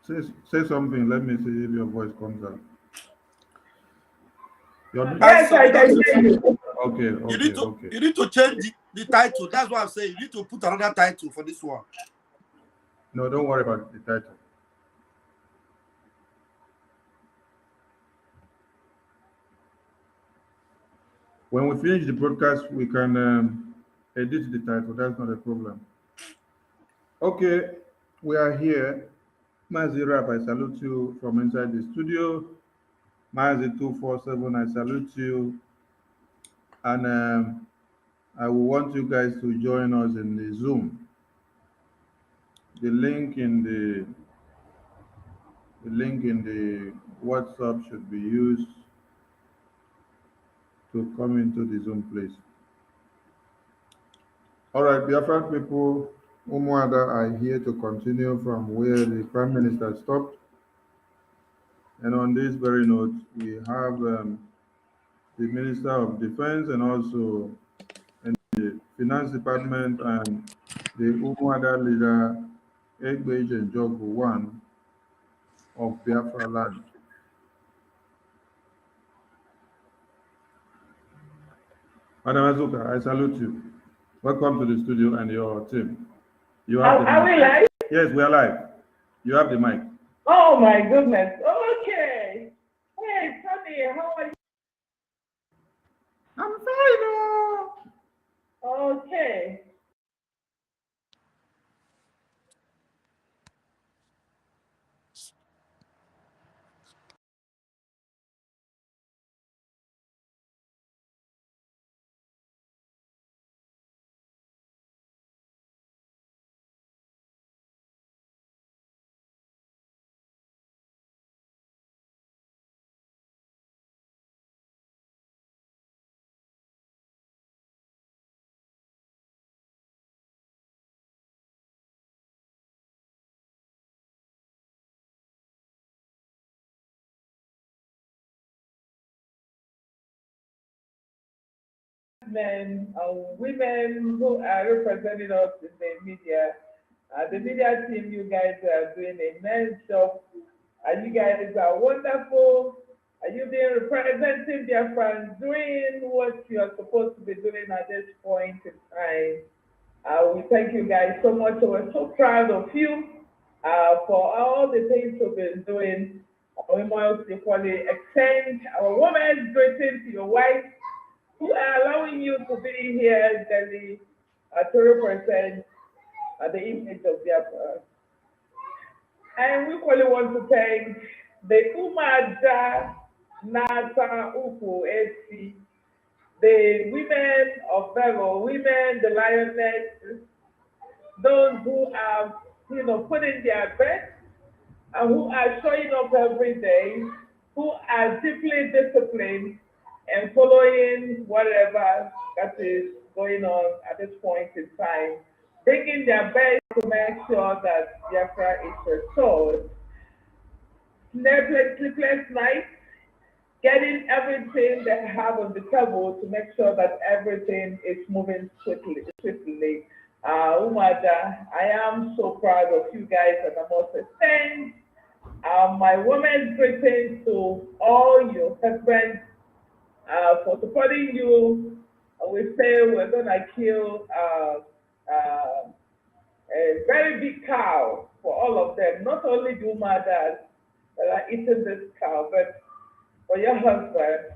Say something. Let me see if your voice comes out. Yes, So I you can know, hear you. Okay, okay, okay. you need to change the title. That's what I'm saying. You need to put another title for this one. No, don't worry about the title. When we finish the broadcast, we can edit the title. That's not a problem. Okay, we are here. Mazi Rap, I salute you from inside the studio. Mazi 247, I salute you. And I will want you guys to join us in the Zoom. The link in the WhatsApp should be used to come into the Zoom, please. All right, Biafra people, Umuada are here to continue from where the Prime Minister stopped. And on this very note, we have the Minister of Defense and also the Finance Department and the Umuada leader, Egbeji and Jogu One of Biafra land. Madam Azuka, I salute you. Welcome to the studio and your team. You have the Are mic. we live? Yes, we are live. You have the mic. Oh my goodness. Okay. Hey, Tony, how are you? I'm fine. Okay. Men and women who are representing us in the media. The media team, you guys are doing a nice job. You guys are wonderful. You being representing their friends, doing what you are supposed to be doing at this point in time. We thank you guys so much. We're so proud of you for all the things you've been doing. We must equally extend our women's greeting to your wife who are allowing you to be here daily to represent the image of their And we equally want to thank the Umuada Nata Uku AC, the women of Vero, women, the lioness, those who are, put in their best and who are showing up every day, who are deeply disciplined and following whatever that is going on at this point in time, bringing their best to make sure that Biafra is restored. Sleepless nights, getting everything they have on the table to make sure that everything is moving swiftly. Umada, I am so proud of you guys, and I must extend my women's greetings to all your husbands for supporting you. We say we're gonna kill a very big cow for all of them, not only the mothers that are eating this cow, but for your husband,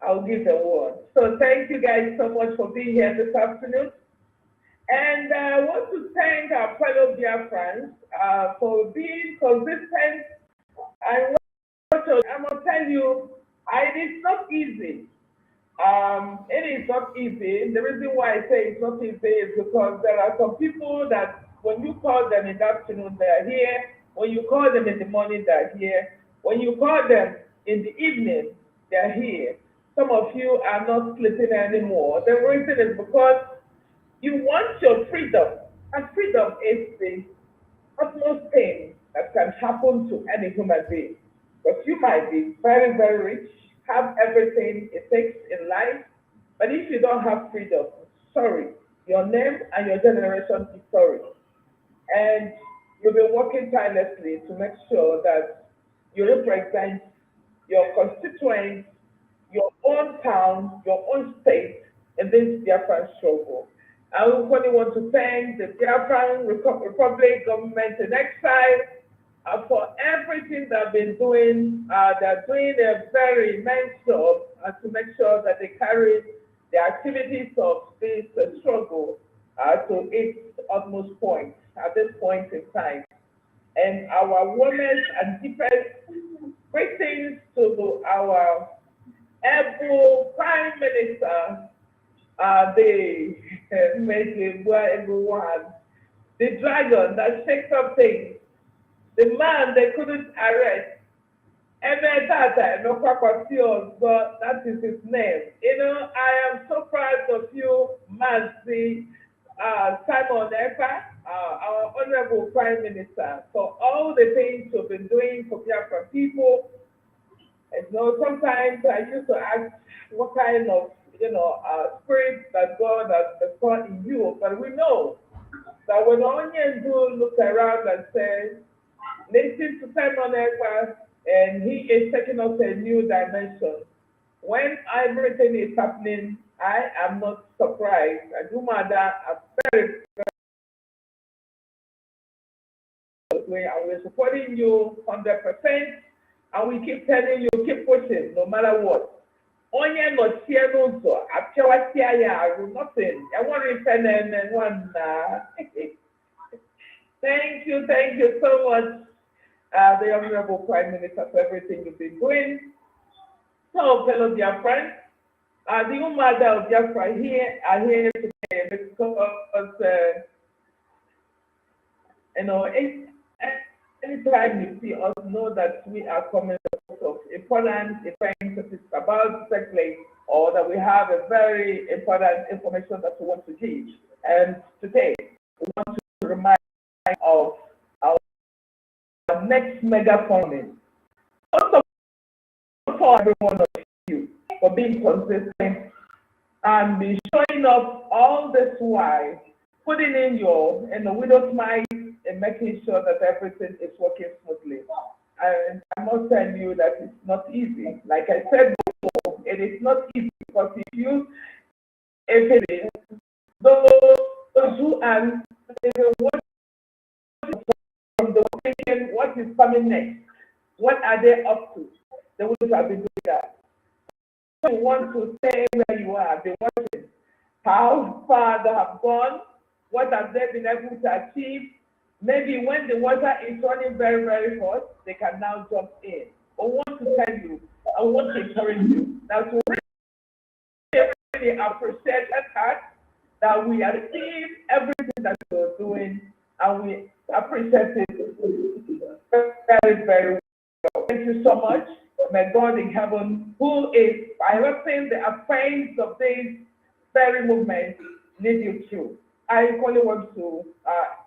I'll give the word. So thank you guys so much for being here this afternoon. And I want to thank our fellow Biafrans for being consistent. And I'm going to tell you, it is not easy. It is not easy. The reason why I say it's not easy is because there are some people that when you call them in the afternoon, they are here. When you call them in the morning, they're here. When you call them in the evening, they're here. Some of you are not sleeping anymore. The reason is because you want your freedom, and freedom is the utmost thing that can happen to any human being. Because you might be very, very rich, have everything it takes in life, but if you don't have freedom, sorry, your name and your generation is sorry. And you've been working tirelessly to make sure that you represent your constituents, your own town, your own state in this Biafran struggle. I only want to thank the Biafran Republic government in exile for everything they've been doing. They're doing a very immense job to make sure that they carry the activities of this struggle to its utmost point at this point in time. And our warmest and deepest greetings to our able Prime Minister, the everyone, the dragon that shakes up things, the man they couldn't arrest. But that is his name. You know, I am so proud of you, Mazi Simon Epa, our Honorable Prime Minister, for all the things you've been doing for Biafra people. And you know, sometimes I used to ask what kind of, spirit that God has bestowed in you. But we know that when onions do look around and say, listen to Simon Ekpa, and he is taking us a new dimension. When everything is happening, I am not surprised. And Umuada are very, very and we're supporting you 100%. And we keep telling you, keep pushing, no matter what. Onye no tie no so, apia tia ya, nothing. I want to send and one. Thank you so much, the Honorable Prime Minister, for everything you've been doing. So, fellow dear friends, the Umuada of Biafra are here today because, anytime you see us, know that we are coming of important events that is about to take place, or that we have a very important information that we want to give. And today, we want to remind of our next mega funding. Also, for every one of you for being consistent and be showing up all this while, putting in your widow's mite and making sure that everything is working smoothly. And I must tell you that it's not easy. Like I said before, it is not easy because if those who are from the weekend, what is coming next? What are they up to? They would have been doing that. So you want to stay where you are, be watching how far they have gone, what have they been able to achieve. Maybe when the water is running very, very hot, they can now jump in. I want to tell you, I want to encourage you that we really appreciate that fact that we are seeing everything that you're doing, and we appreciate it very, very well. Thank you so much. May God in heaven, who is directing the affairs of this very movement, lead you through. I only want to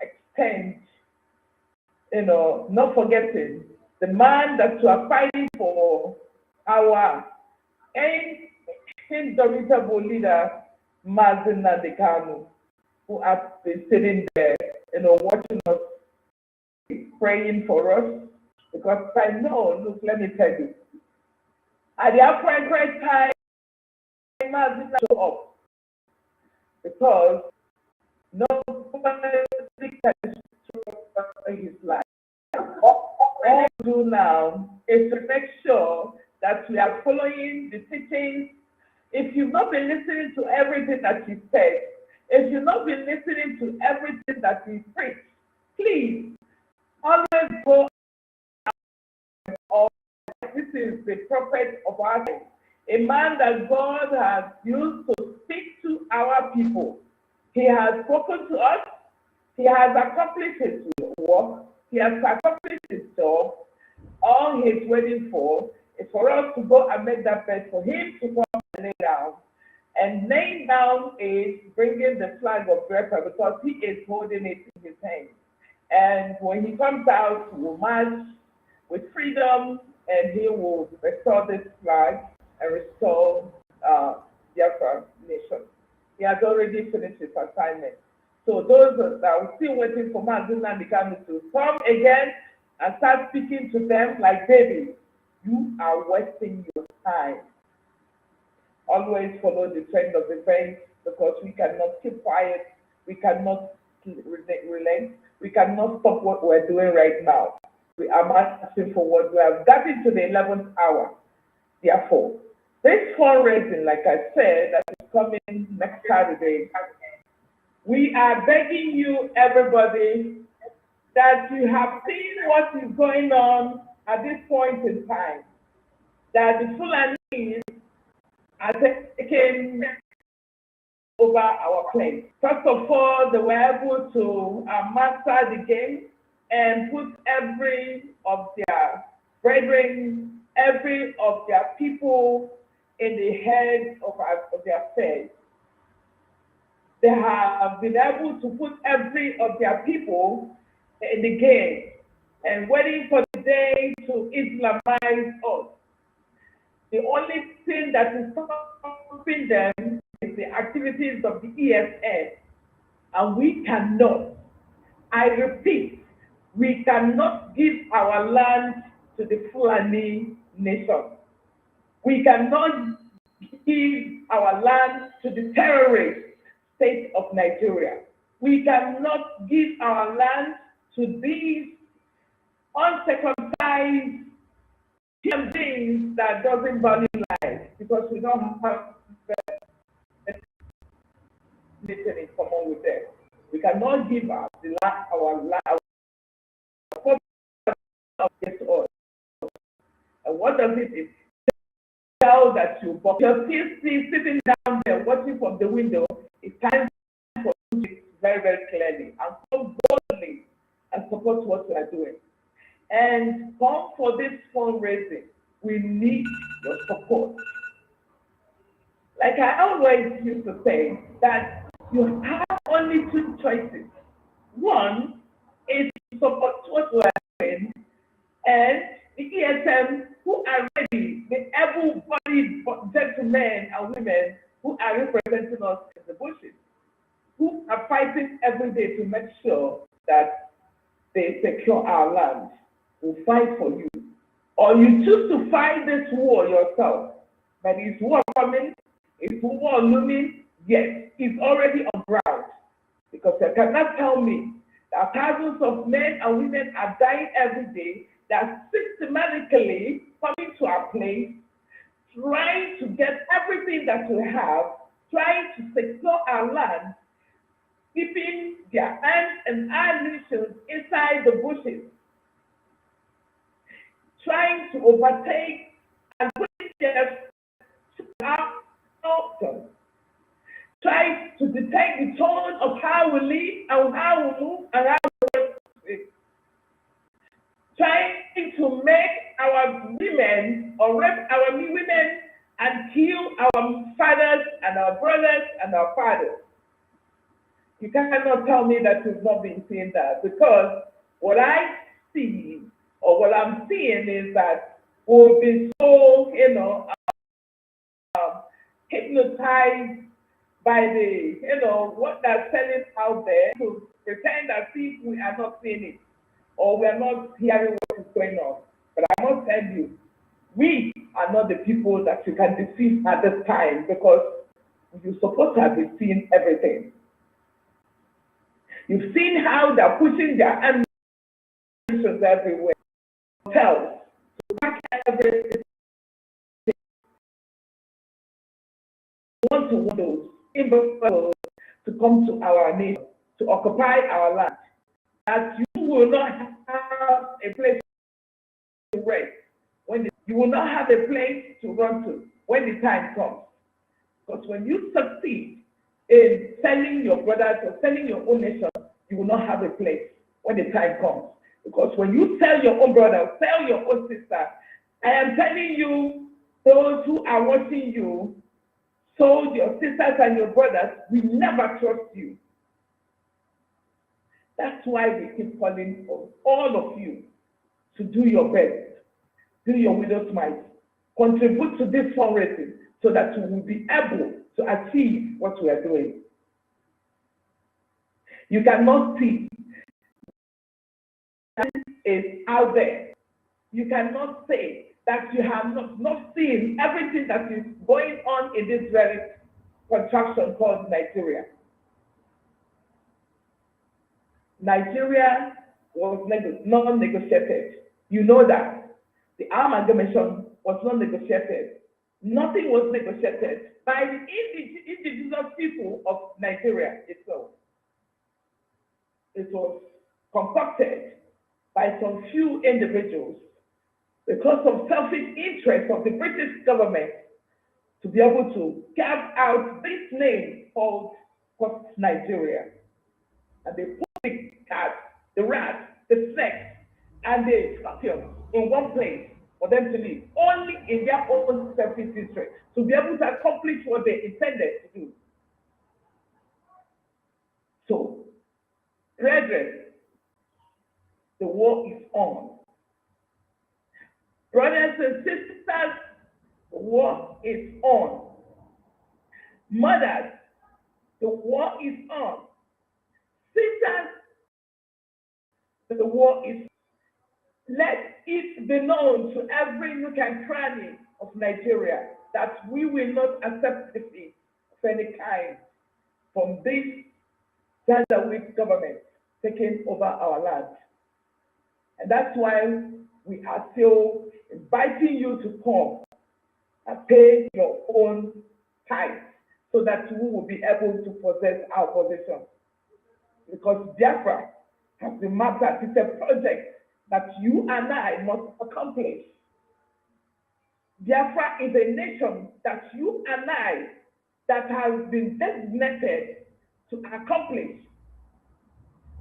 extend, not forgetting the man that you are fighting for, our indomitable leader, Mazina Dekanu, who has been sitting there, watching us, praying for us. Because I know, look, let me tell you, at the appropriate time, Mazina show up. Because nobody can show his life. All we do now is to make sure that we are following the teachings. If you've not been listening to everything that he said, if you've not been listening to everything that he preached, please always go out. This is the prophet of our time, a man that God has used to speak to our people. He has spoken to us. He has accomplished his work. He has accomplished his job. All he's waiting for is for us to go and make that bed for him to come and lay down. And laying down is bringing the flag of Biafra because he is holding it in his hand. And when he comes out, he will march with freedom and he will restore this flag and restore Biafra nation. He has already finished his assignment. So those that are still waiting for Mazina Mikami to come again and start speaking to them like babies, you are wasting your time. Always follow the trend of events because we cannot keep quiet. We cannot relent. We cannot stop what we're doing right now. We are marching forward. We have gotten to the 11th hour. Therefore, this fundraising, like I said, that is coming next Saturday, we are begging you, everybody, that you have seen what is going on at this point in time, that the Fulanis are taking over our place. First of all, they were able to master the game and put every of their brethren, every of their people in the head of their affairs. They have been able to put every of their people in the game and waiting for the day to Islamize us. The only thing that is stopping them is the activities of the ESN. And we cannot, I repeat, we cannot give our land to the Fulani nation. We cannot give our land to the terrorist state of Nigeria. We cannot give our land to these uncircumcised human beings that doesn't value life, because we don't have anything in common with them. We cannot give our land to us. And what does it is? Tell that you're still sitting down there watching from the window. It's time for you to very, very clearly and come boldly and support what we are doing. And come for this fundraising. We need your support. Like I always used to say, that you have only two choices. One is to support what we are doing, and the ESM, who are ready, the able-bodied gentlemen and women who are representing us in the bushes, who are fighting every day to make sure that they secure our land, will fight for you. Or you choose to fight this war yourself. But is war coming? Is war looming? Yes, it's already on ground. Because you cannot tell me that thousands of men and women are dying every day, that systematically coming to our place, trying to get everything that we have, trying to secure our land, keeping their hands and ammunition inside the bushes, trying to overtake and put their outcomes, trying to detect the tone of how we live and how we move and how we work, trying to make our women or rape our women and kill our fathers and our brothers and our fathers. You cannot tell me that you've not been seeing that, because what I see or what I'm seeing is that we've been so, hypnotized by the, what they're selling out there, to pretend as if we are not seeing it or we are not hearing what is going on. But I must tell you, we are not the people that you can deceive at this time, because you're supposed to have been seeing everything. You've seen how they're pushing their ammunitions everywhere. Hotels, to pack everything. Want those individuals to come to our nation, to occupy our land, that you will not have a place to rest, you will not have a place to run to when the time comes. Because when you succeed in selling your brothers or selling your own nation, you will not have a place when the time comes. Because when you sell your own brother, sell your own sister, I am telling you, those who are watching you, sold your sisters and your brothers, we never trust you. That's why we keep calling for all of you to do your best, do your widow's mite, contribute to this fundraising so that we will be able to achieve what we are doing. You cannot see that is out there. You cannot say that you have not seen everything that is going on in this very contraction called Nigeria. Nigeria was non-negotiated. You know that. The amalgamation was not negotiated. Nothing was negotiated by the indigenous people of Nigeria itself. It was concocted by some few individuals because of selfish interest of the British government to be able to carve out this name called Nigeria. And they put the cat, the rat, the snake, and the scorpion in one place for them to live, only in their own selfish interest, to be able to accomplish what they intended to do. So, brethren, the war is on. Brothers and sisters, the war is on. Mothers, the war is on. Sisters, the war is on. Let it be known to every nook and cranny of Nigeria that we will not accept defeat of any kind from this gender-weak government taking over our land. And that's why we are still inviting you to come and pay your own tithe so that we will be able to possess our possession. Because Biafra has been mapped as it's a project that you and I must accomplish. Biafra is a nation that you and I that has been designated to accomplish.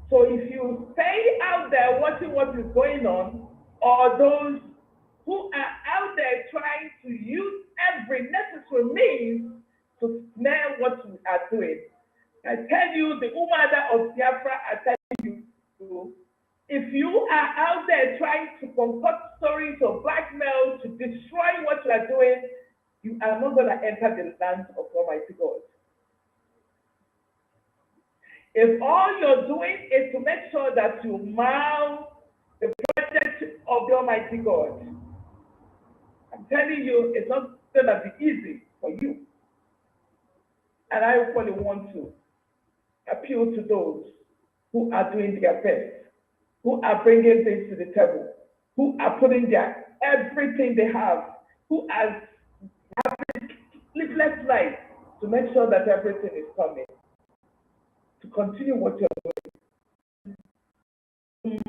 So if you stay out there watching what is going on, or those who are out there trying to use every necessary means to snare what we are doing, I tell you, the Umuada of Biafra are telling you, if you are out there trying to concoct stories of blackmail to destroy what you are doing, you are not going to enter the land of Almighty God. If all you're doing is to make sure that you mount the project of the Almighty God, I'm telling you, it's not going to be easy for you. And I really want to appeal to those who are doing their best, who are bringing things to the table, who are putting their everything they have, who are having sleepless nights to make sure that everything is coming. To continue what you're doing.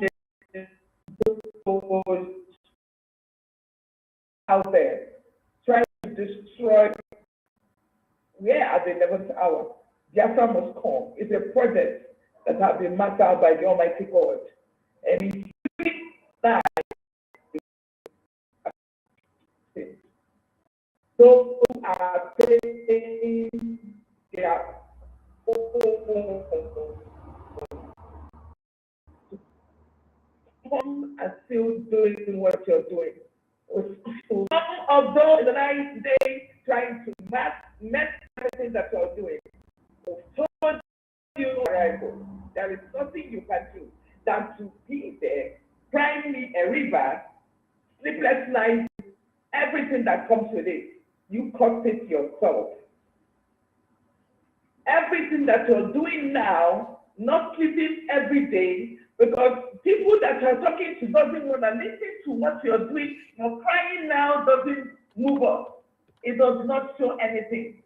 Out there, trying to destroy. We are at the 11th hour. Biafra must come. It's a project that has been marked out by the Almighty God. And if that, those who are paying their come and still doing what you're doing. Some of those nice days trying to mess everything that you're doing. We've told you, arrival, there is nothing you can do than to be there, crying me a river, sleepless nights, everything that comes with it. You caused it yourself. Everything that you're doing now, not sleeping every day, because people that you're talking to doesn't want to listen to what you're doing. Your crying now doesn't move us. It does not show anything.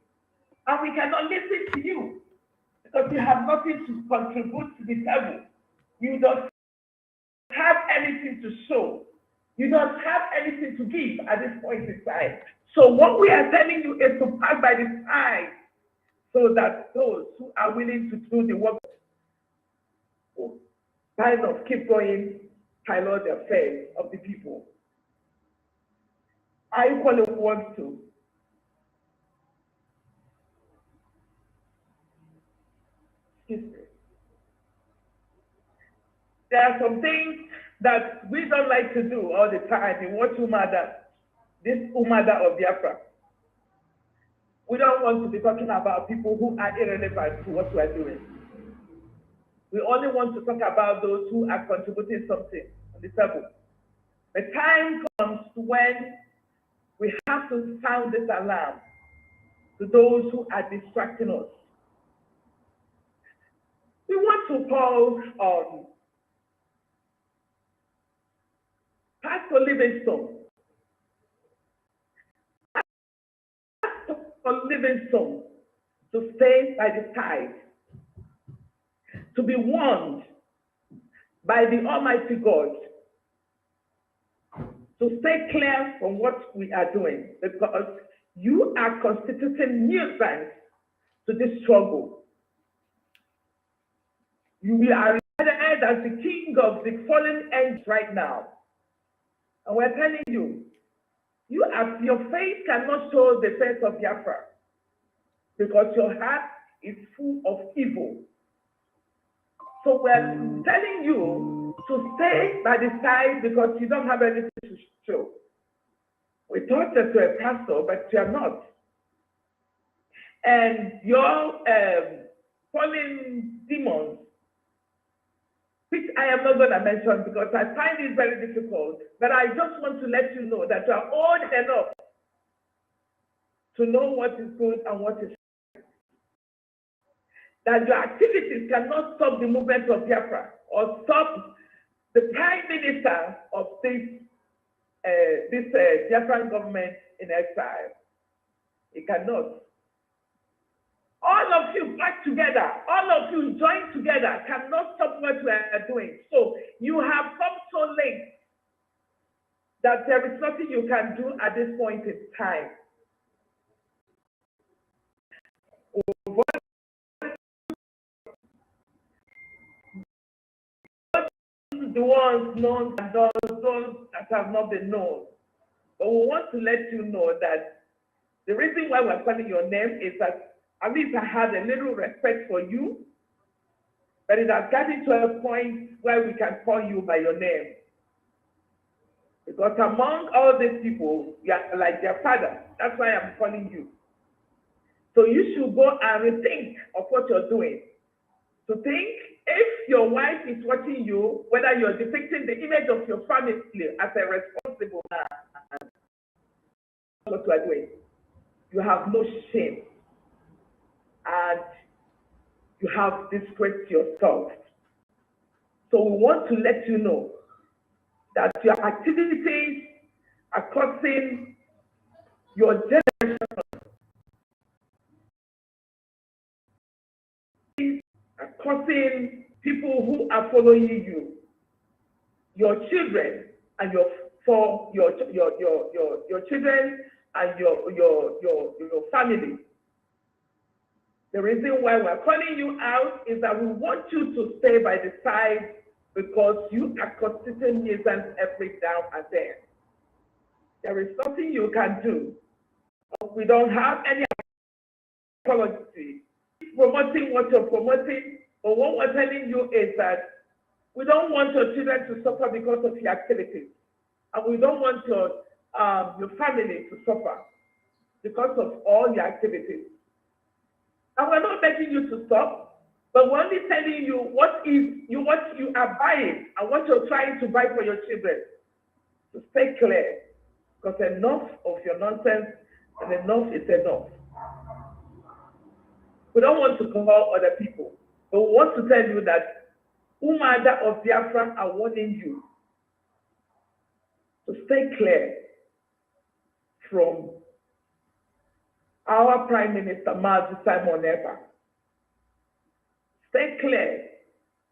And we cannot listen to you because you have nothing to contribute to the table. You don't have anything to show. You don't have anything to give at this point in time. So what we are telling you is to pass by the side so that those who are willing to do the work kind of keep going, pilot the affairs of the people. I equally want to there are some things that we don't like to do all the time in what Umuada, this Umuada of Biafra. We don't want to be talking about people who are irrelevant to what we are doing. We only want to talk about those who are contributing something on the table. The time comes when we have to sound this alarm to those who are distracting us. We want to call on Pastor Livingstone. Pastor Livingstone to stay by the side, to be warned by the Almighty God, to stay clear from what we are doing, because you are constituting nuisance to this struggle. You are regarded as the king of the fallen angels right now. And we're telling you, your face cannot show the face of Biafra, because your heart is full of evil. So we're telling you to stay by the side because you don't have anything to show. We thought that you're a pastor, but you're not. And your fallen demons, which I am not going to mention because I find it very difficult, but I just want to let you know that you are old enough to know what is good and what is right. That your activities cannot stop the movement of Biafra or stop the prime minister of this Biafran government in exile. It cannot. All of you back together, all of you join together cannot stop what we are doing. So you have come so late that there is nothing you can do at this point in time. The ones known and those that have not been known. But we want to let you know that the reason why we're calling your name is that at least I had a little respect for you, but it has gotten to a point where we can call you by your name. Because among all these people, you are like their father. That's why I'm calling you. So you should go and rethink of what you're doing. To think if your wife is watching you, whether you're depicting the image of your family as a responsible man, what you are doing. You have no shame. And you have disgraced yourself. So we want to let you know that your activities are causing your generation, are causing people who are following you, your children and your children and your family. The reason why we're calling you out is that we want you to stay by the side because you are constituting nuisance every now and then. There is nothing you can do. We don't have any apology promoting what you're promoting, but what we're telling you is that we don't want your children to suffer because of your activities, and we don't want your family to suffer because of all your activities. And we're not begging you to stop, but we're only telling you what you are buying and what you're trying to buy for your children. To stay clear, because enough of your nonsense and enough is enough. We don't want to call other people, but we want to tell you that Umuada of Biafra are warning you to stay clear from our Prime Minister, Mazi Simon Ekpa. Stay clear,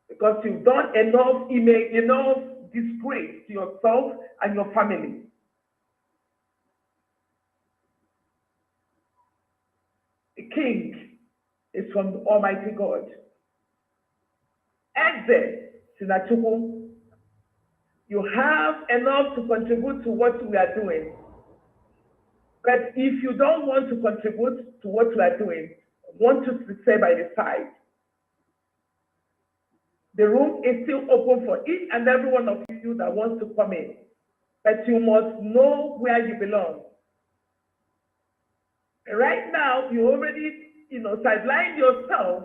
because you've done enough disgrace to yourself and your family. The king is from the Almighty God. Eze Sinachuku, you have enough to contribute to what we are doing. But if you don't want to contribute to what we are doing, I want you to stay by the side. The room is still open for each and every one of you that wants to come in. But you must know where you belong. Right now, you already, sidelined yourself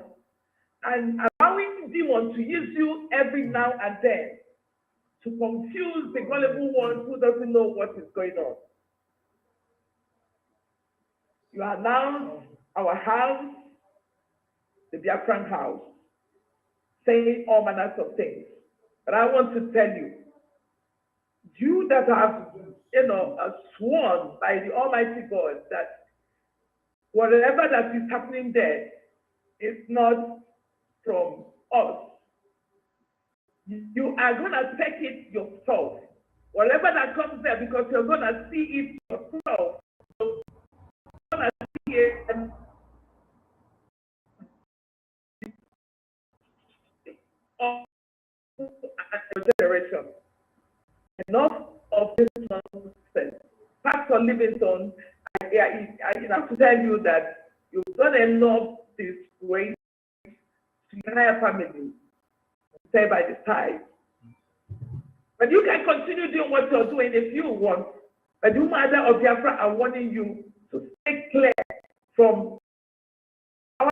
and allowing demons to use you every now and then to confuse the gullible one who doesn't know what is going on. You announced our house, the Biafran house, saying all manners of things. But I want to tell you, you that have, sworn by the Almighty God that whatever that is happening there is not from us. You are going to take it yourself. Whatever that comes there, because you're going to see it yourself. You're going to see it and generation. Enough of this nonsense. Pastor Livingston, I have to tell you that you've done enough disgrace to your entire family, say by the side. But you can continue doing what you're doing if you want. But the Umuada of Biafra are warning you to stay clear from our,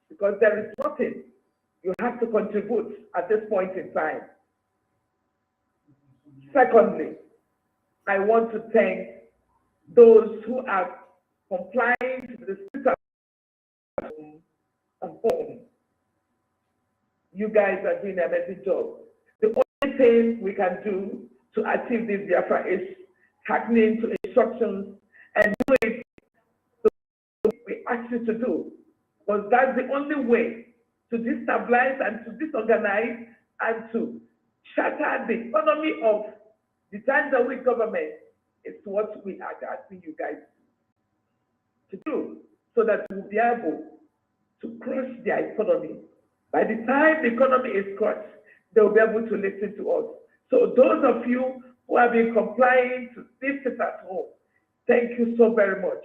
because there is nothing you have to contribute at this point in time. Secondly, I want to thank those who are complying to the spirit of home. You guys are doing an amazing job. The only thing we can do to achieve this Biafra is hearkening to instructions and do it the way we ask you to do. Because that's the only way to destabilize and to disorganize and to shatter the economy of the Tanzania government. Is what we are asking you guys to do, so that we'll be able to crush their economy. By the time the economy is crushed, they'll be able to listen to us. So those of you who have been complying to this at home, thank you so very much.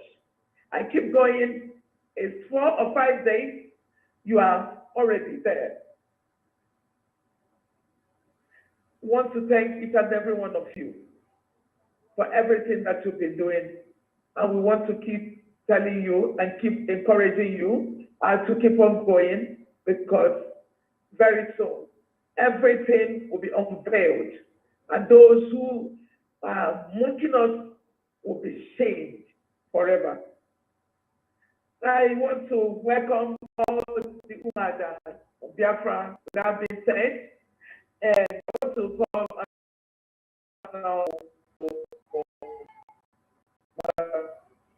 I keep going. It's 4 or 5 days. You are already there. I want to thank each and every one of you for everything that you've been doing. And we want to keep telling you and keep encouraging you to keep on going, because very soon everything will be unveiled. And those who are mocking us will be shamed forever. I want to welcome all the Umuada of Biafra, that being said, and I want to call now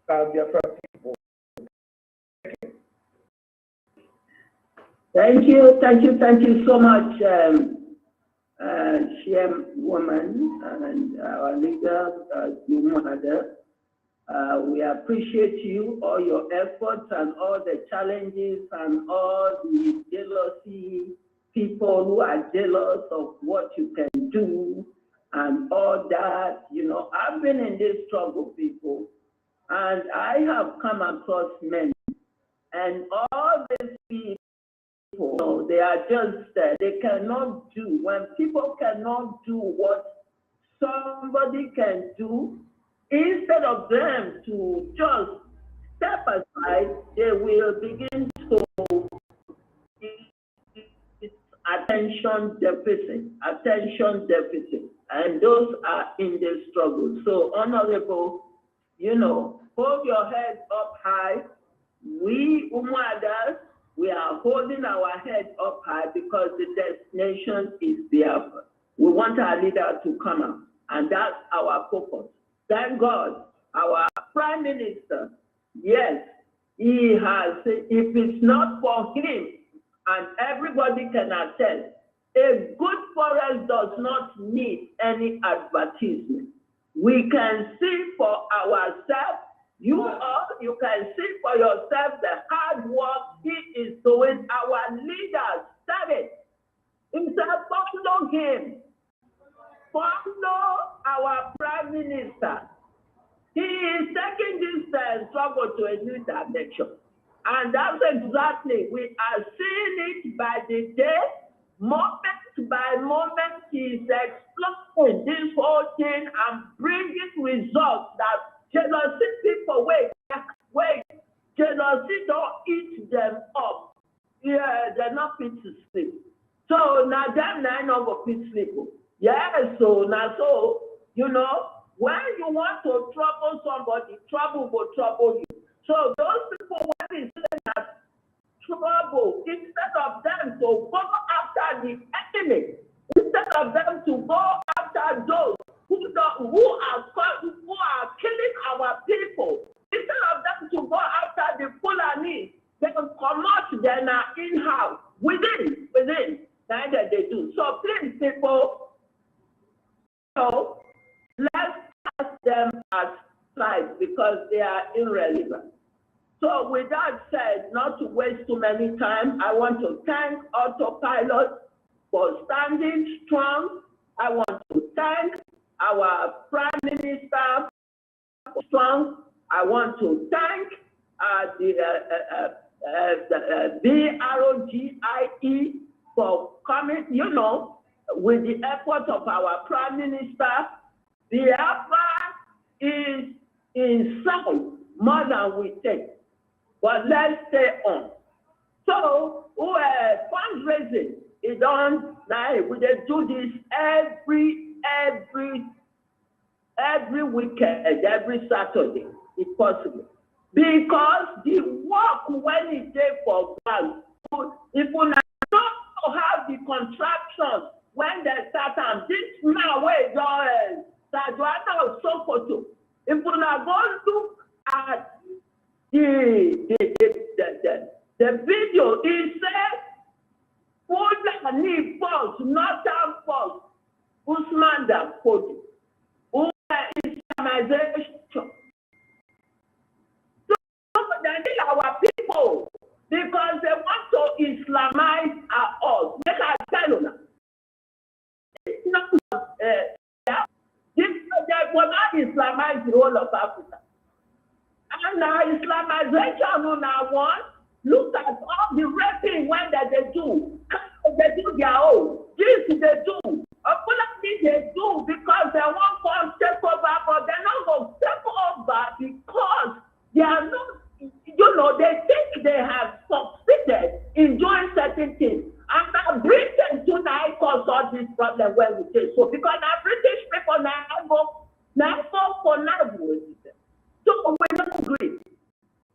Biafra people. Thank you so much, chairwoman and our leader, Umuada. We appreciate you, all your efforts and all the challenges and all the jealousy, people who are jealous of what you can do and all that. I've been in this struggle, people, and I have come across men, and all these people, they are just, they cannot do. When people cannot do what somebody can do, instead of them to just step aside, they will begin to attention deficit, and those are in the struggle. So, honorable, hold your head up high. We, Umuadas, we are holding our head up high because the destination is Biafra. We want our leader to come out, and that's our purpose. Thank God, our Prime Minister, yes, he has, if it's not for him, and everybody can attest, a good forest does not need any advertisement. We can see for ourselves, you can see for yourself the hard work he is doing. Our leaders said it. Himself, follow him. Follow our Prime Minister. He is taking this struggle to a new dimension. And that's exactly, we are seeing it by the day, moment by moment. He is exploring this whole thing and bringing results that jealousy people, wait, jealousy don't eat them up. yeah, they're not fit to sleep. So now them nine of a fit sleep. Yeah, so now so you know, when you want to trouble somebody, trouble will trouble you. So those people when they say that trouble, instead of them to go after the enemy, instead of them to go after those who are killing our people, instead of them to go after the Fulani, they can come out then in-house, within, neither they do. So please, people, so let's cast them aside because they are irrelevant. So with that said, not to waste too many time, I want to thank Autopilot for standing strong. I want to thank our Prime Minister for strong. I want to thank the BROGIE for coming, you know, with the effort of our Prime Minister. Biafra is in sound more than we think. But let's stay on. So, fundraising is on now. We just do this every weekend, every Saturday, if possible. Because the work when it's there for ground, if we don't have the contractions when they start and this now where Sajuana of Sokoto, if we not go look at the video, it says Fulani Force, Northern Force, Usman Dakoti, who Islamization. So they need our people because they want to Islamize us. Make I tell you now. It's not they will not Islamize the whole of Africa. And now Islamization now one, look at all the raping when they do. They do their own. This they do. They do because they want to take over, but they're not going to take over because they are not, you know, they think they have succeeded in doing certain things. And now Britain tonight caused all this problem when we say so. Because now British people now go for now with them. So we don't agree.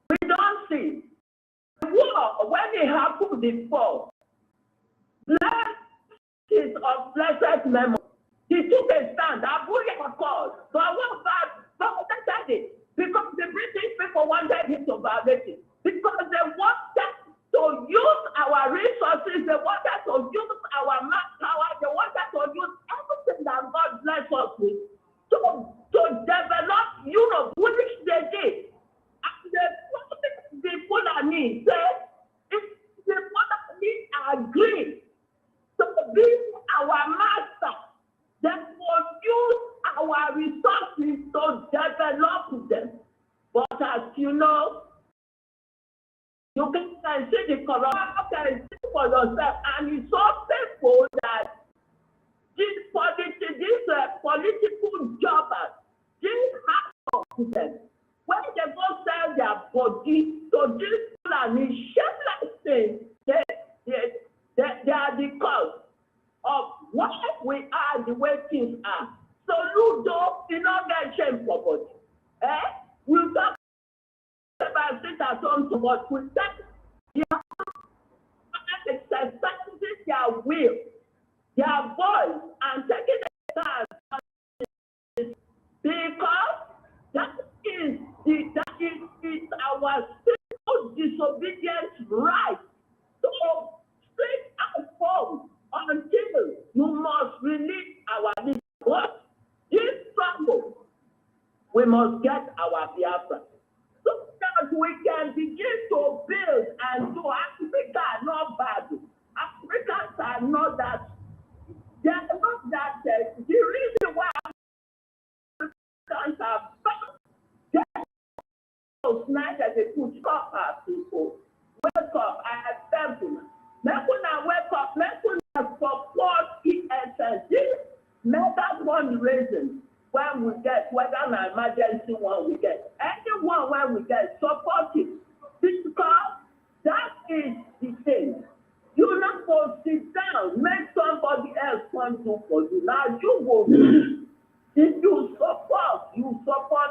We don't see. The war, when it happened before, is of blessed memory. He took a stand, of course. So I went back, but I it because the British people wanted him to violate it. Because they wanted to use our resources, they wanted to use our manpower, they wanted to use everything that God bless us with to develop Europe, which they did. And the Fulani said, if the Fulani agree to be our master, then we'll use our resources to develop them. But as you know, you can see the corruption for yourself, and it's so painful that these political jobbers, these have them. When they go sell their body to these Fulani shameless things, they are the cause of why we are the way things are. So Ludo, you don't get shame for body. We'll talk about sit at home to what we say. You have to exercise their will, their voice, and taking the chance because that is our simple disobedience right. So straight out form until you must release our leader. What? This struggle, we must get our Biafra. So that we can begin to build and do. Africa not bad. Africans are not that. They are not that. The reason why Africans are bad, those nights that they put up our people. Wake up, I have them. Mekuna wake up, Mekuna support ESN. Make that one reason when we get, whether an emergency one we get, anyone when we get, support it. Because that is the thing. You're not going to sit down, make somebody else come do for you. Now you go do. If you support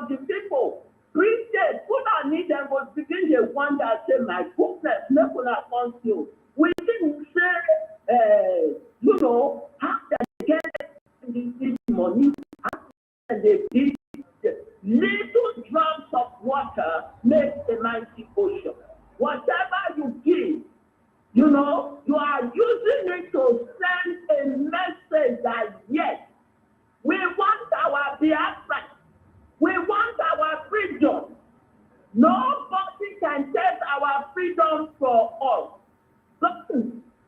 the people. Appreciate, put on it and go begin the one that say, my goodness, make una come you. We didn't say, you know, how they get this money, how they give little drops of water make a mighty ocean. Whatever you give, you know, you are using it to send a message that yes, we want our Biafra. We want our freedom. Nobody can take our freedom from us.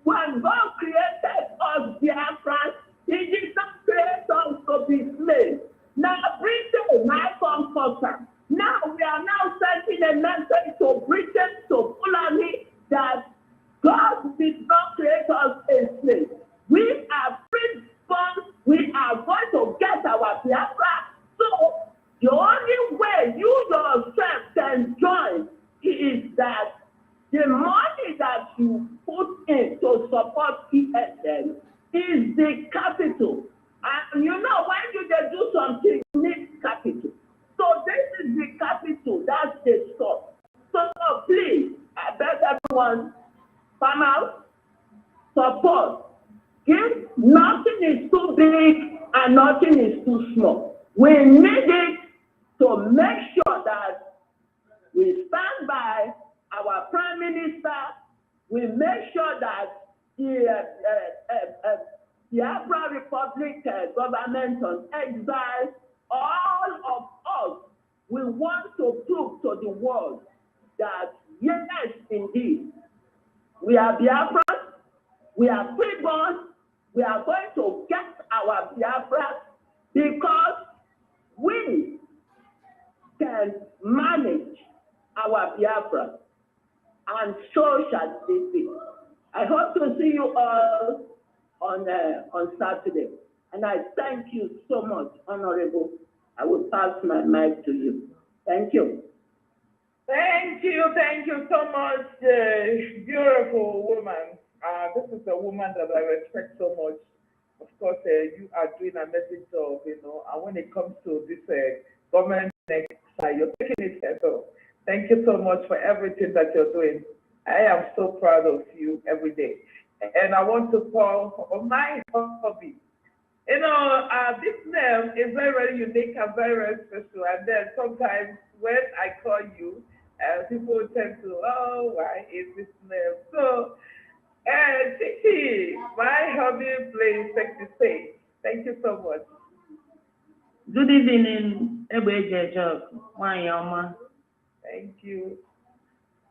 When God created us Biafrans, He did not create us to be slaves. Now Britain, my comforter. Now we are now sending a message to Britain, to Fulani, that God did not create us as slaves. We are free born. We are going to get our Biafra. So the only way you yourself can join is that the money that you put in to support ESN is the capital. And you know, when you do something, you need capital. So this is the capital, that's the source. So please, I beg everyone, come out, support. Give, nothing is too big and nothing is too small. We need it to make sure that we stand by our Prime Minister. We make sure that the Biafra Republic government on exile, all of us, we want to prove to the world that yes, indeed, we are Biafra, we are freeborn, we are going to get our Biafra because we can manage our Biafra, and so shall it be. I hope to see you all on Saturday, and I thank you so much, Honorable. I will pass my mic to you. Thank you. Thank you so much, beautiful woman. This is a woman that I respect so much. Of course, you are doing a message of, you know, and when it comes to this government exercise, you're taking it here. So thank you so much for everything that you're doing. I am so proud of you every day. And I want to call on my hobby. You know, this name is very, very unique and very, very special. And then sometimes when I call you, people tend to, oh, why is this name? So, Titi, my hobby, please take the stage. Thank you so much. Good evening, Ebejejo, Wanyama. Thank you.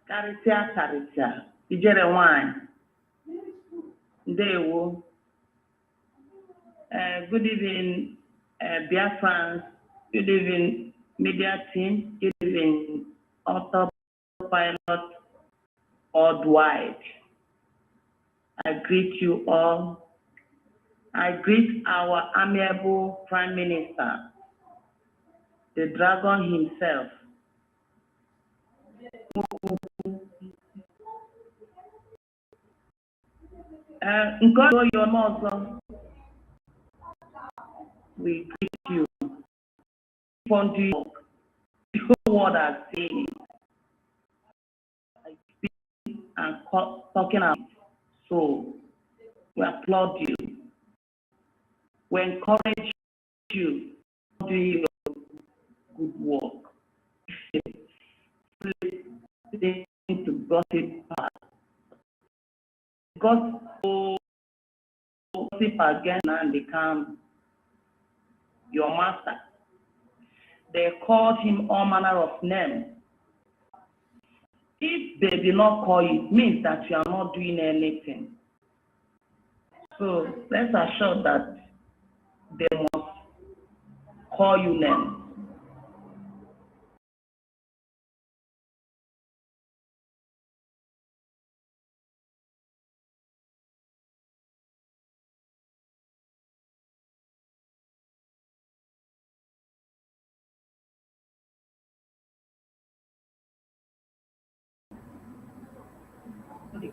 Karisia, Ijere wine. Dewo. Good evening, Biafrans. Good evening, media team. Good evening, autopilot worldwide. I greet you all. I greet our amiable Prime Minister, the dragon himself. God, your nose, we greet you. Keep on doing the whole world has seen it. I speak and talking about it. So we applaud you. We encourage you doing your good work. Please to gossip part. Gossip again and become your master. They called him all manner of names. If they did not call you, it means that you are not doing anything. So let's assure that they must call you names.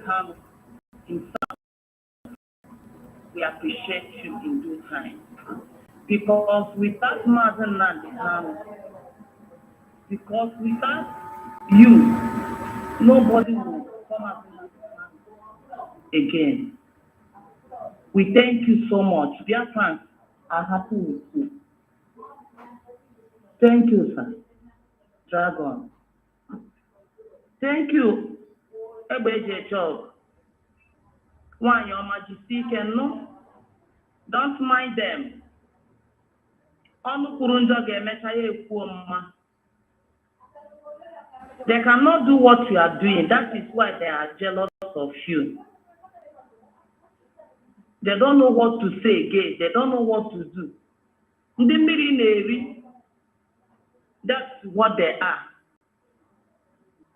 Kanu himself, we appreciate you in due time. Because without Mazi Nnamdi Kanu, because without you, nobody will come out again. We thank you so much. Biafrans are happy with you. Thank you, sir. Dragon. Thank you. Ebeje Chog. One, your majesty can know. Don't mind them. They cannot do what you are doing. That is why they are jealous of you. They don't know what to say again. They don't know what to do. That's what they are.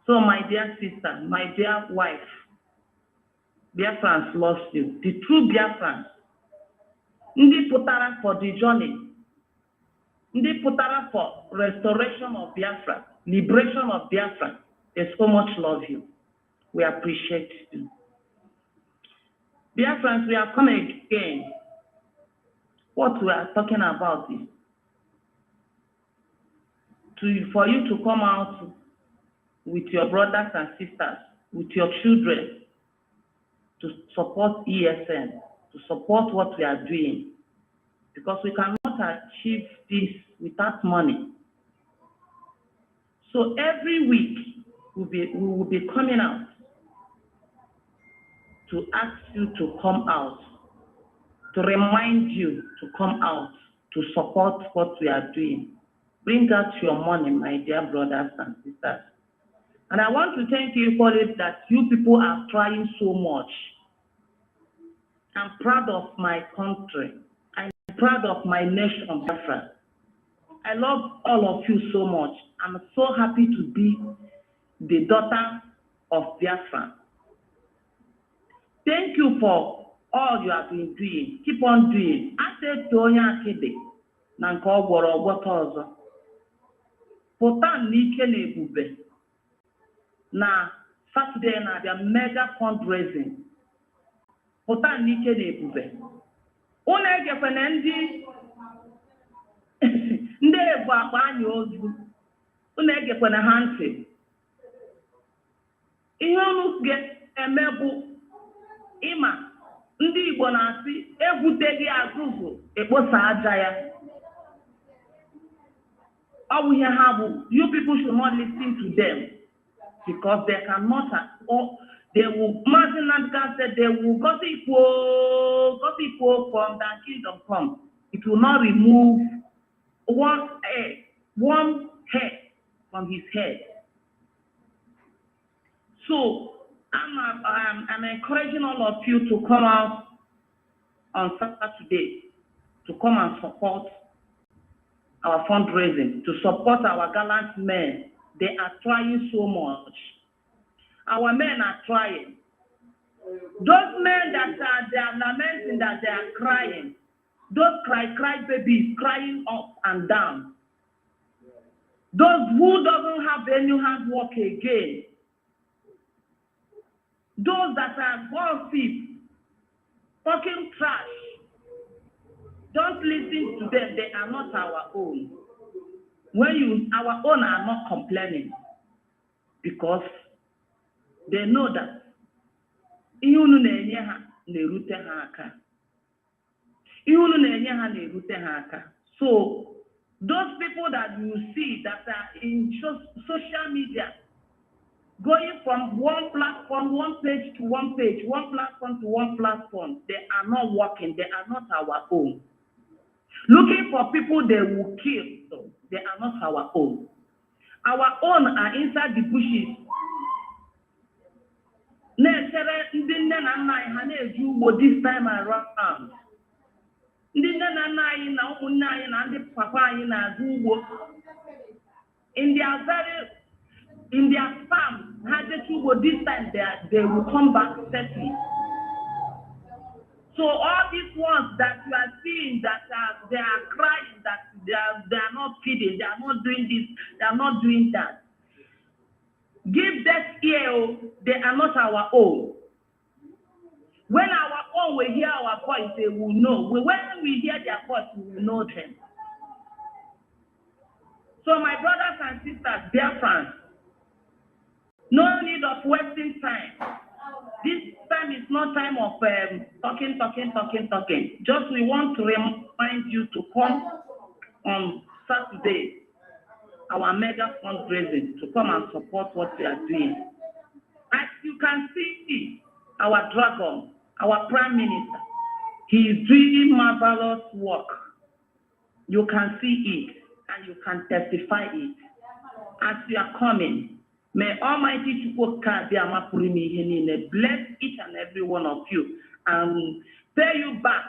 So my dear sister, my dear wife, Biafrans loves you. The true Biafrans. Ndi putara for the journey. Ndi putara for restoration of Biafra, liberation of Biafra. They so much love you. We appreciate you. Biafrans, we are coming again. What we are talking about is for you to come out with your brothers and sisters, with your children, to support ESN, to support what we are doing. Because we cannot achieve this without money. So every week, we will be coming out to ask you to come out, to remind you to come out, to support what we are doing. Bring out your money, my dear brothers and sisters. And I want to thank you for it that you people are trying so much. I'm proud of my country. I'm proud of my nation, Biafra. I love all of you so much. I'm so happy to be the daughter of Biafra. Thank you for all you have been doing. Keep on doing. I said to Onya Akede, Nanka Ogworo Ogwota Ozo. Pụta n'ike na ebube na Saturday na their mega fundraising. Pụta n'ike na ebube. Unu egekwana ndị egwu akpa anyị ozu. Unu egekwana ha ntị. Ihe unu ga-eme bụ ịma ndị Igbo na-asị egwuteghị azụzụ ekposa aja ya. You people should not listen to them because they cannot, they will, Mazi Nnamdi said they will gossip from the kingdom come. It will not remove one hair from his head. So I'm encouraging all of you to come out on Saturday to come and support our fundraising, to support our gallant men. They are trying so much. Our men are trying. Those men that they are lamenting, that they are crying, those cry babies crying up and down. Those who doesn't have any hard work again. Those that are gossip, talking trash. Don't listen to them. They are not our own. Our own are not complaining because they know that so those people that you see that are in social media, going from one platform, one page to one page, one platform to one platform, they are not working. They are not our own. Looking for people they will kill, so they are not our own. Our own are inside the bushes. This time around. In their farm, this time they will come back safely. So all these ones that you are seeing that they are crying, that they are not feeding, they are not doing this, they are not doing that. Give that ear, they are not our own. When our own will hear our voice, they will know. When we hear their voice, we will know them. So my brothers and sisters, dear friends, no need of wasting time. This time is not time of talking. Just we want to remind you to come on Saturday, our mega fundraising, to come and support what we are doing. As you can see, our dragon, our prime minister, he is doing marvelous work. You can see it and you can testify it. As you are coming, may Almighty bless each and every one of you and pay you back,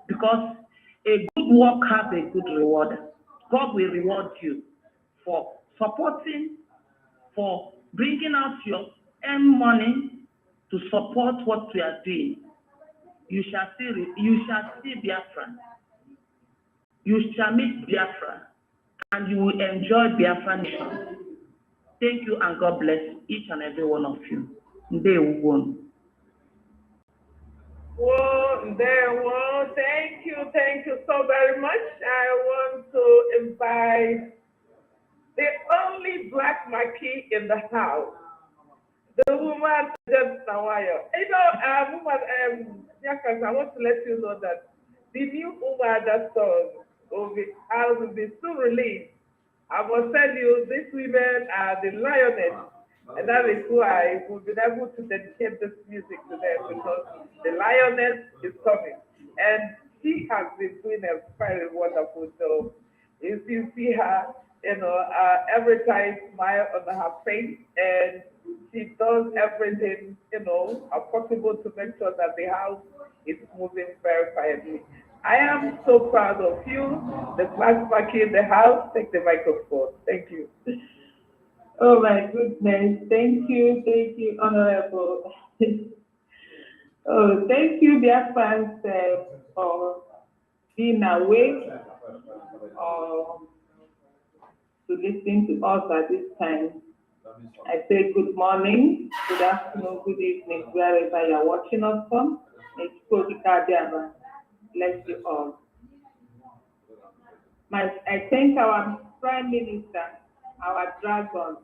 because a good work has a good reward. God will reward you for supporting, for bringing out your own money to support what we are doing. You shall see Biafra. You shall meet Biafra, and you will enjoy Biafra nation. Thank you, and God bless each and every one of you. Day one. Well, there, well, thank you so very much. I want to invite the only black marquis in the house, the woman just Nawayo. You know, woman, Yakas, I want to let you know that the new Umuada song will be soon released. I must tell you, these women are the lioness, and that is why we've been able to dedicate this music to them, because the lioness is coming, and she has been doing a very wonderful job. If you see her, you know, every time smile on her face, and she does everything, you know, possible to make sure that the house is moving very quietly. I am so proud of you, the black marquee in the house. Take the microphone. Thank you. Oh my goodness. Thank you, Honorable. Oh, thank you, dear fans, for being awake to listen to us at this time. I say good morning, good afternoon, good evening, wherever you're watching us from. Bless you all. I thank our Prime Minister, our dragon,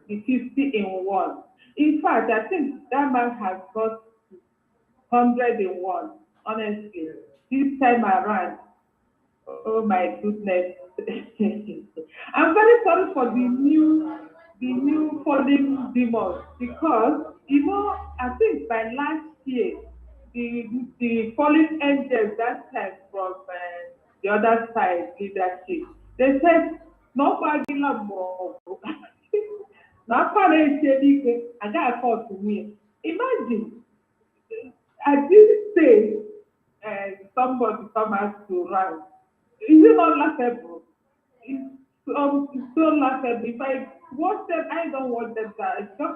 the 50 in 1. In fact, I think that man has got 100 in 1, honestly. This time around, oh my goodness. I'm very sorry for the new falling demons, because, you know, I think by last year, the fallen angels that time from the other side leadership, they said nobody love more. Now I got called to me. Imagine, I did say somebody come out to run. Is it not laughable? It's so laughable. If I watch them, I don't want them that. It's just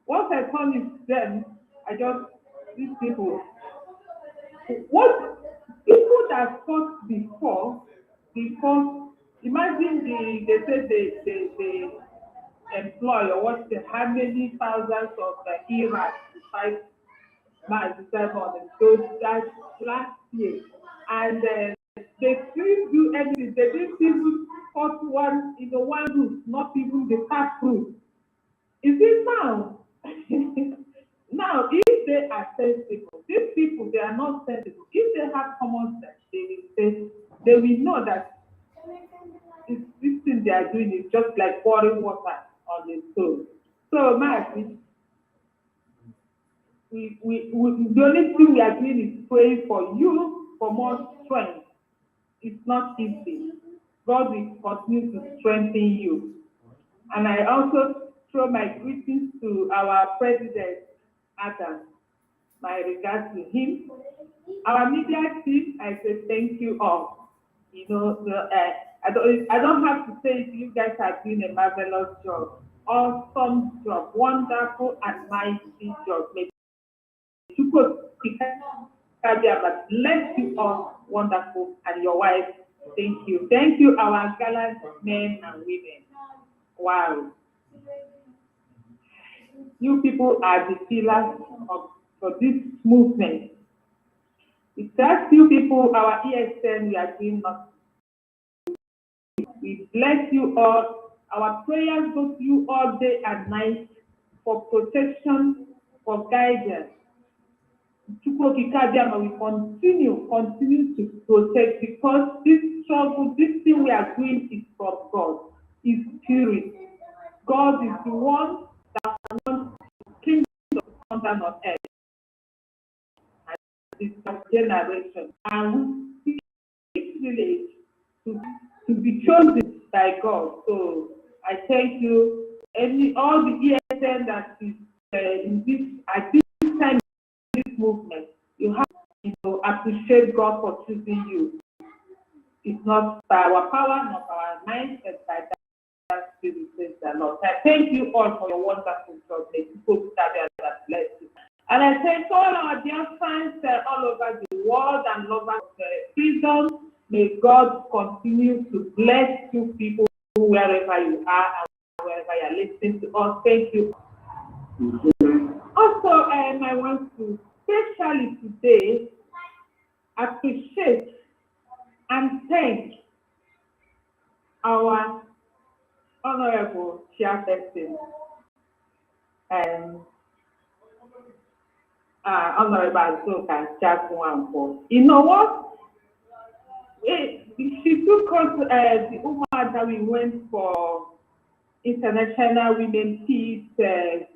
once I punish them, I just these people. What people that fought before, imagine they said they employ or what how many thousands of Iraq to fight on those that last year, and they didn't do anything. They didn't even fought one in the one route, not even the top route. Is it now? Now, if they are sensible, these people, they are not sensible. If they have common sense, they will know that this thing they are doing is just like pouring water on the stone. So, Mark, the only thing we are doing is praying for you for more strength. It's not easy. God will continue to strengthen you. And I also throw my greetings to our president, Adam. My regards to him. Our media team, I say thank you all. You know, I don't have to say it, you guys are doing a marvelous job. Awesome job, wonderful and mighty job. May you put but bless you all, wonderful, and your wife. Thank you. Thank you, our gallant men and women. Wow. You people are the pillars of for this movement. We tell few people, our ESN, we are doing nothing. We bless you all. Our prayers go to you all day and night for protection, for guidance. We continue to protect, because this struggle, this thing we are doing is from God, is spirit. God is the one that wants the kingdom to come down on earth. And this generation. And we village to be chosen by God. So I thank you. All the ESN that is in this at this time in this movement, you have to appreciate God for choosing you. It's not by our power, not by our mind, but by that spirit, says the Lord. I thank you all for your wonderful job. May people that bless you. And I thank all our dear friends all over the world and all over freedom. May God continue to bless you people wherever you are and wherever you are listening to us. Thank you. Also, I want to especially today appreciate and thank our honorable chairperson and Honorable Azoka Chakwanko. You know what? She took us the Umuada. We went for International Women Peace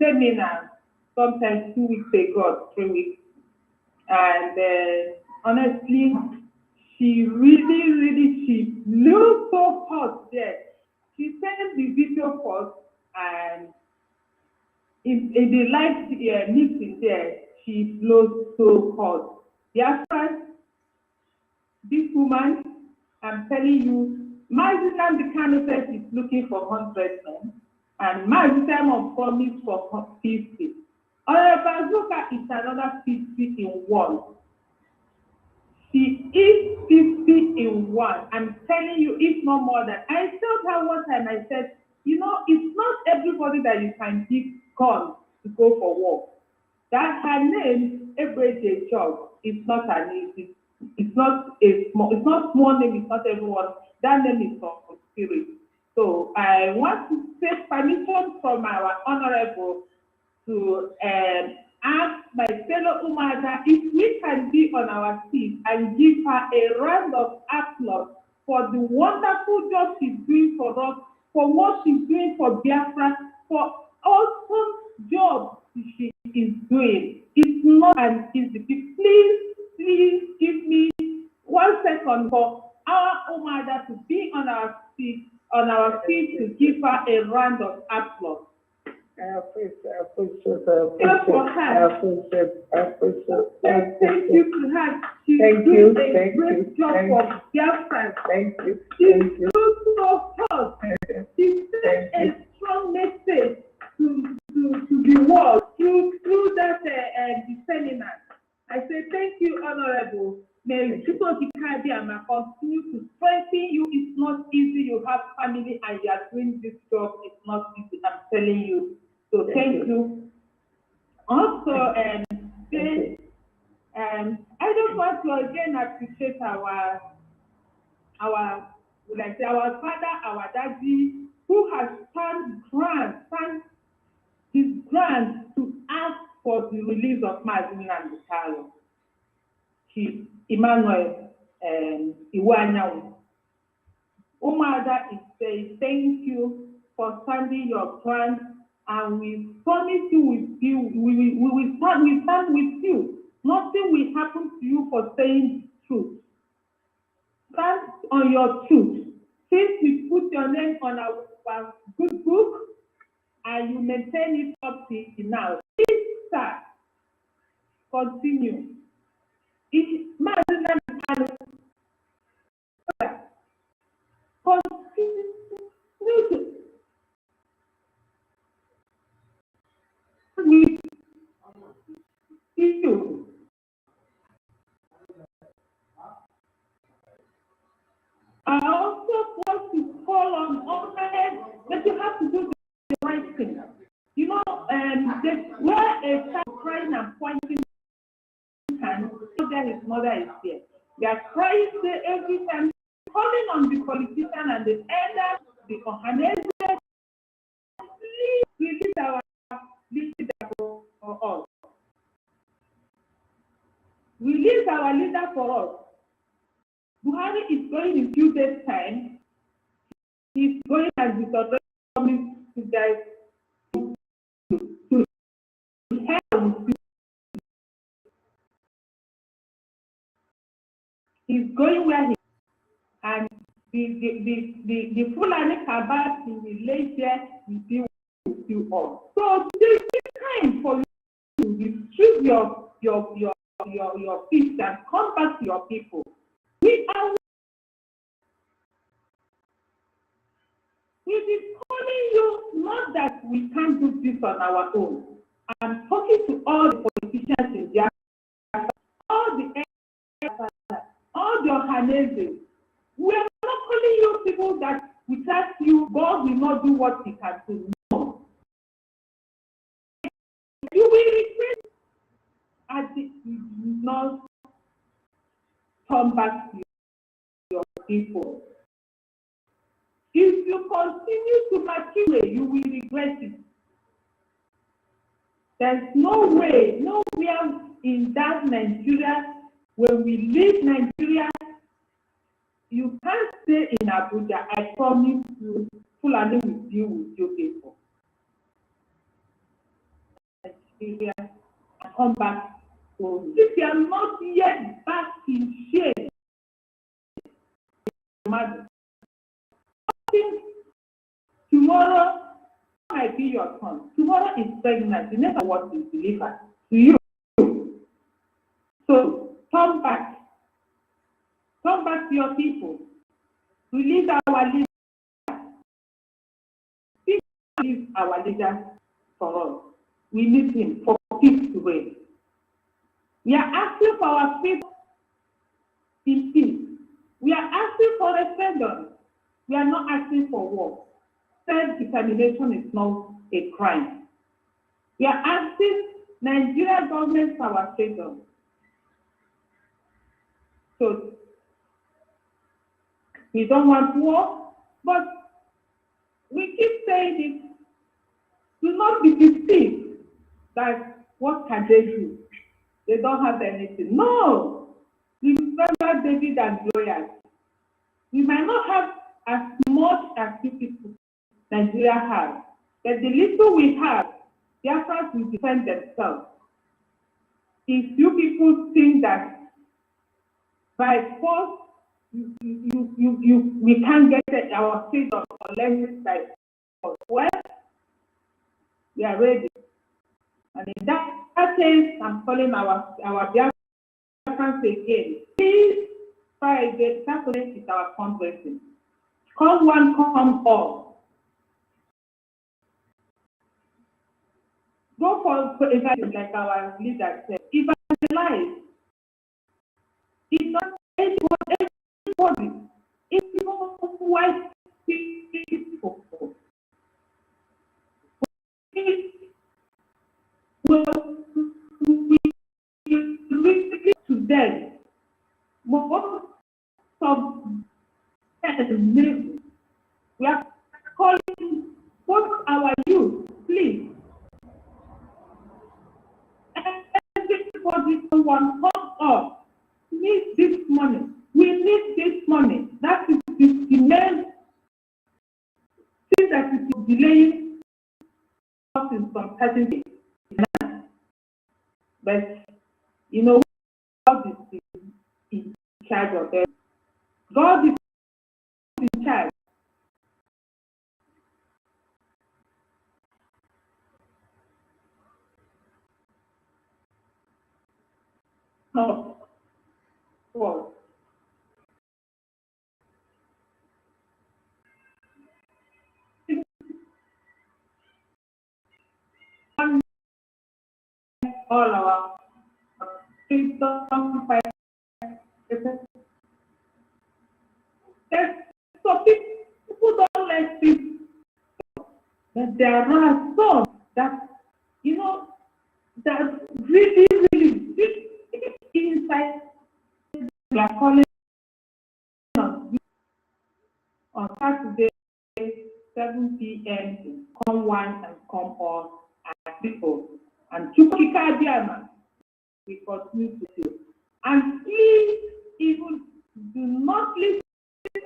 Seminar sometimes 2 weeks ago, 3 weeks. And honestly, she she blew so hot there. She sent the video first, and in the live meeting there, she blew so hot. Biafra, this woman, I'm telling you, Mazisam the candidate is looking for 100 men, and Mazisam on promise for 50. Bazuka is another 50 in one. She is 50 in one. I'm telling you, if not more than. I told her one time, I said, you know, it's not everybody that you can give guns to go for war. That her name, everyday job, is not an easy. It's not small name, it's not everyone. That name is from spirit. So I want to take permission from our honorable to ask my fellow Umuada if we can be on our feet and give her a round of applause for the wonderful job she's doing for us, for what she's doing for Biafra, for awesome job she is doing. It's not an easy. Please give me 1 second for our Umuada to be on our feet to give her a round of applause. I appreciate. Thank you to her. She's doing a great job for Biafra. Thank you. She's so hot. She sent a strong message to the world through that the seminar. I say thank you, Honorable. May people continue to strengthen you. It's not easy. You have family and you are doing this job. It's not easy. I'm telling you. So thank you. Also, I just want to again appreciate our father, our daddy, who has stand his grant to ask for the release of Mazin and Carlo. Emmanuel Iwanyawu. Umuada is saying thank you for standing your grant, and we promise you we will stand with you. Nothing will happen to you for saying the truth. Stand on your truth. Since we put your name on our good book and you maintain it up to now, please start. Continue. Continue with you. I also want to call on all that you have to do the right thing. You know, where a child crying and pointing not there, his mother is there. They are crying every time, calling on the politician and the elders, the Ohanese, please release our leader for us. Release our leader for us. Buhari is going in few days' time. He's going as the authority coming to guys to help. He's going where he and the Fulani Kabas in the later will do all. So this is time for you to retrieve your peace and come back to your people. We be calling you, not that we can't do this on our own. I'm talking to all the politicians in Biafra, all the Ohanese. We are not calling you people that without you, God will not do what he can do. No. You will regret at the not come back to your people. If you continue to mature, you will regret it. There's no way, nowhere in that Nigeria, when we leave Nigeria, you can't stay in Abuja. I promise you, Fulani will deal with your people. Nigeria, and come back home. If you are not yet back in shame, imagine. Tomorrow might be your turn. Tomorrow is pregnant. You never want to deliver to you. So come back. Come back to your people. Release our leader. Please release our leader for us. We need him for peace to reign. We are asking for our people in peace. We are asking for referendum. We are not asking for war. Self-determination is not a crime. We are asking Nigeria government for our freedom. So we don't want war, but we keep saying it. Do not be deceived that what can they do? They don't have anything. No! Remember David and Goliath. We might not have as much as you people Nigeria has, but the little we have, Biafra will defend themselves. If you people think that by force we can't get our freedom unless by force, well, we are ready. And in that case, I'm calling our Biafrans again. Please try again. Saturday is our fundraising. Come one, come all. Go for evangelism, like our leader said. Evangelize. It's not everybody. It's not white people. We to them. Most of them, we are calling both our youth, please. Everybody one come up. Need this money. We need this money. That is the main thing that is delaying us in some certain things. But you know, God is in charge of them. God is in charge. No. Well, all our freedom fighters. So people don't like this, but there are some that, you know, that really, really deep inside, we are calling on Saturday, 7 p.m. to come one and come on as people. And Chukikadiana, we continue to do. And please even do not listen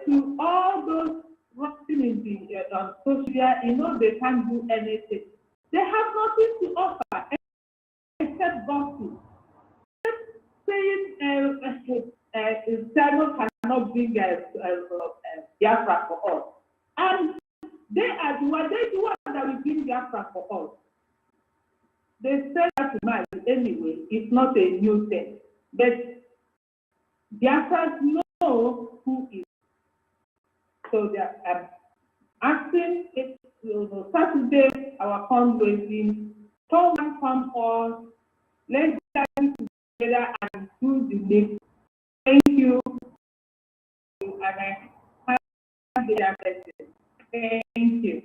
to all those rocking in the on social media. You know they can't do anything. They have nothing to offer except gossip. Saying Simon cannot bring Biafra for us. And they are the one that will bring Biafra for us. They say that to mind anyway, it's not a new thing. But Biafrans know who is. So they are asking if Saturday our fundraising, come on, let's get together and do the next. Thank you. And I have the message. Thank you.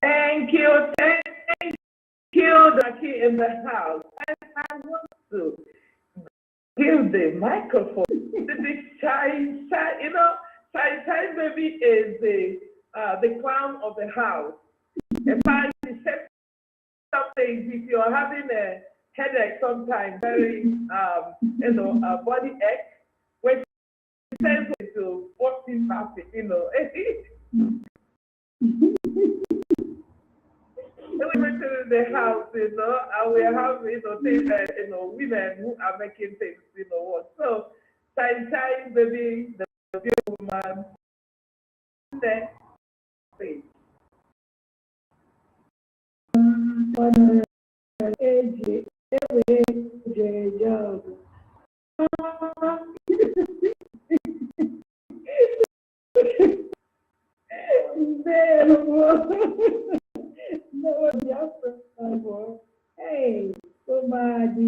Thank you. Thank you, Daki in the house. And I want to give the microphone to the shy, you know, shy baby is the clown of the house. In fact, he said something, if you're having a headache sometimes, very, body ache, when he says to what's in happy, you know. We went to the house, you know, and we have, things, women who are making things, what. So, Shine baby, the beautiful woman, then, please. Hey, somebody,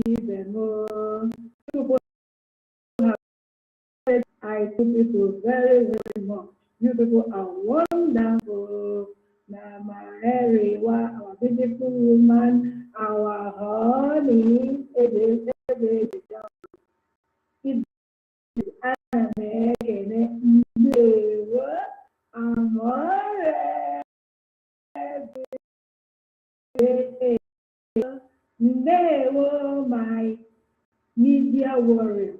I think people very, very much. You people are wonderful. Our beautiful woman, our honey, my media warrior.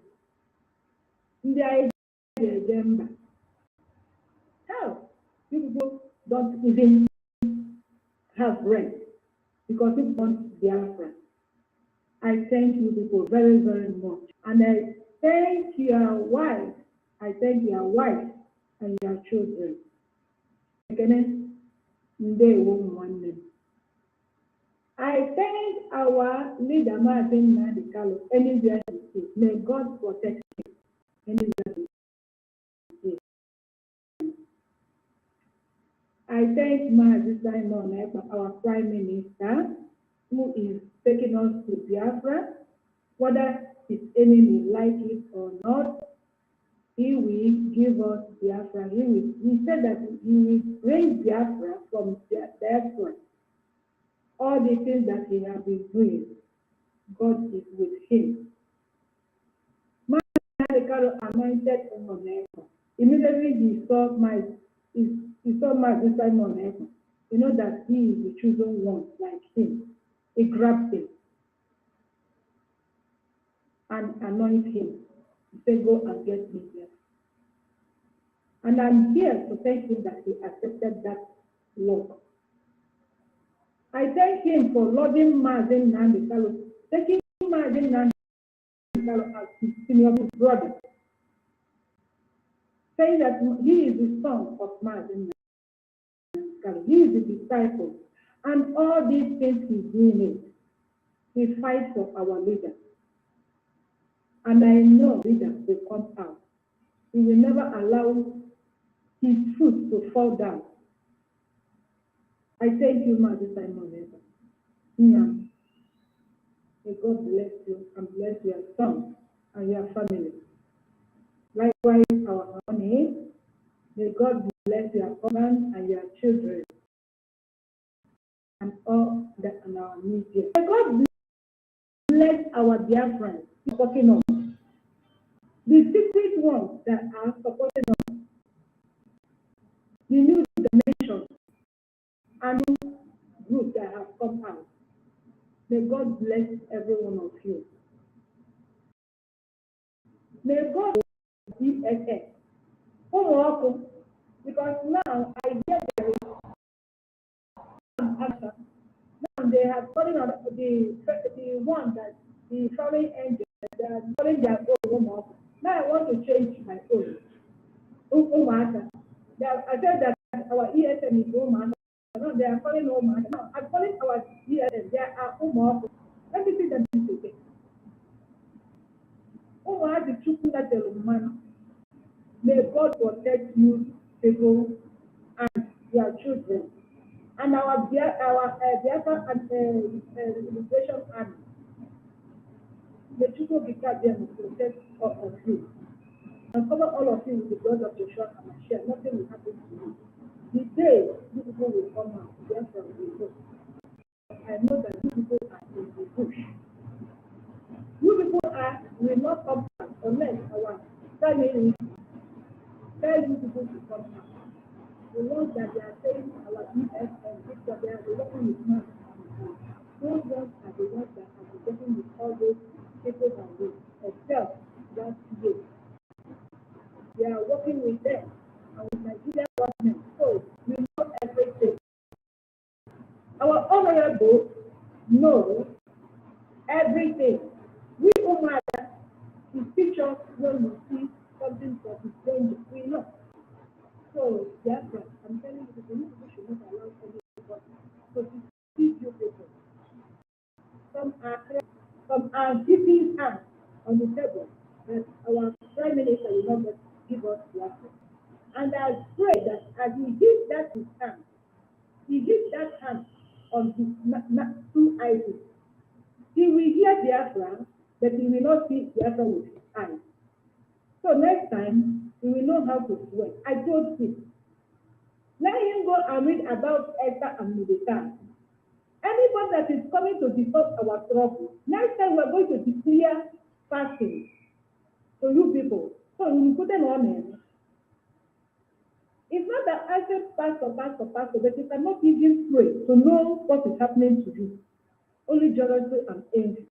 How people don't even have rent because people want Biafra. I thank you people very, very much. And I thank your wife. I thank your wife and your children. I thank our leader, Martin Nadikalo, anywhere he is. May God protect him anywhere he is. I thank Mazi Simon, our Prime Minister, who is taking us to Biafra, whether his enemy like it or not. He will give us Biafra. He said that he will bring Biafra from Biafra. All the things that he has been doing, God is with him. Anointed Omoneko. Immediately he saw my Simon Eko. You know that he is the chosen one, like him. He grabbed him and anointed him. He said, go and get me there. And I'm here to thank him that he accepted that work. I thank him for loving Mazen Nandikalo, taking Mazen Nandikalo as his senior brother, saying that he is the son of Mazen Nandikalo. He is the disciple. And all these things he's doing it. He fights for our leader. And I know leader will come out. He will never allow his foot to fall down. I thank you, Mazi Simon. May God bless you and bless your son and your family. Likewise, our honey, may God bless your husband and your children and all that in our media. May God bless our dear friends supporting us. The secret ones that are supporting us, the new dimension and new group that have come out. May God bless every one of you. May God be SS. Because now I get there is answer. Now they have calling on the one that the foreign angel, they are calling their own homework. Now I want to change my own. Umuada. I said that our ESM is Umuada. No, they are calling Umuada. No, I'm calling our ESM. They are Umuada. Let me see them today. Umuada Chukula Telumana. May God protect you, people, and your children. And our Biafra and Liberation Army. May people be kept there and protect all of you. And cover all of you with the blood of Joshua and Mashiach. Nothing will happen to you. The day you people will come out, Biafra will go. I know that you people are in the bush. You people will not come back unless our family tell you people to come back. The ones that they are saying our ESM, because they are working with man. Those ones are the ones that are working with all those people and we, except that year. They are working with them and with Nigerian government. So we know everything. Our honorable knows everything. We Umuada, we teach us when we see something that is dangerous. We know. So, Biafra, I'm telling you, the people should not allow anybody to deceive you people. Some are keeping hands on the table that our Prime Minister will not give us Biafra. And I pray that as he gives that his hand, he gives that hand on his two eyes. He will hear Biafra, but he will not see Biafra with his eyes. So next time, he will know how to swear. I told him, let him go and read about Esther and Mordecai. Anybody that is coming to disturb our trouble, next time we're going to declare fasting to you people. So you put them on him. It's not that I say pastor, but you cannot even pray to know what is happening to you. Only jealousy and envy.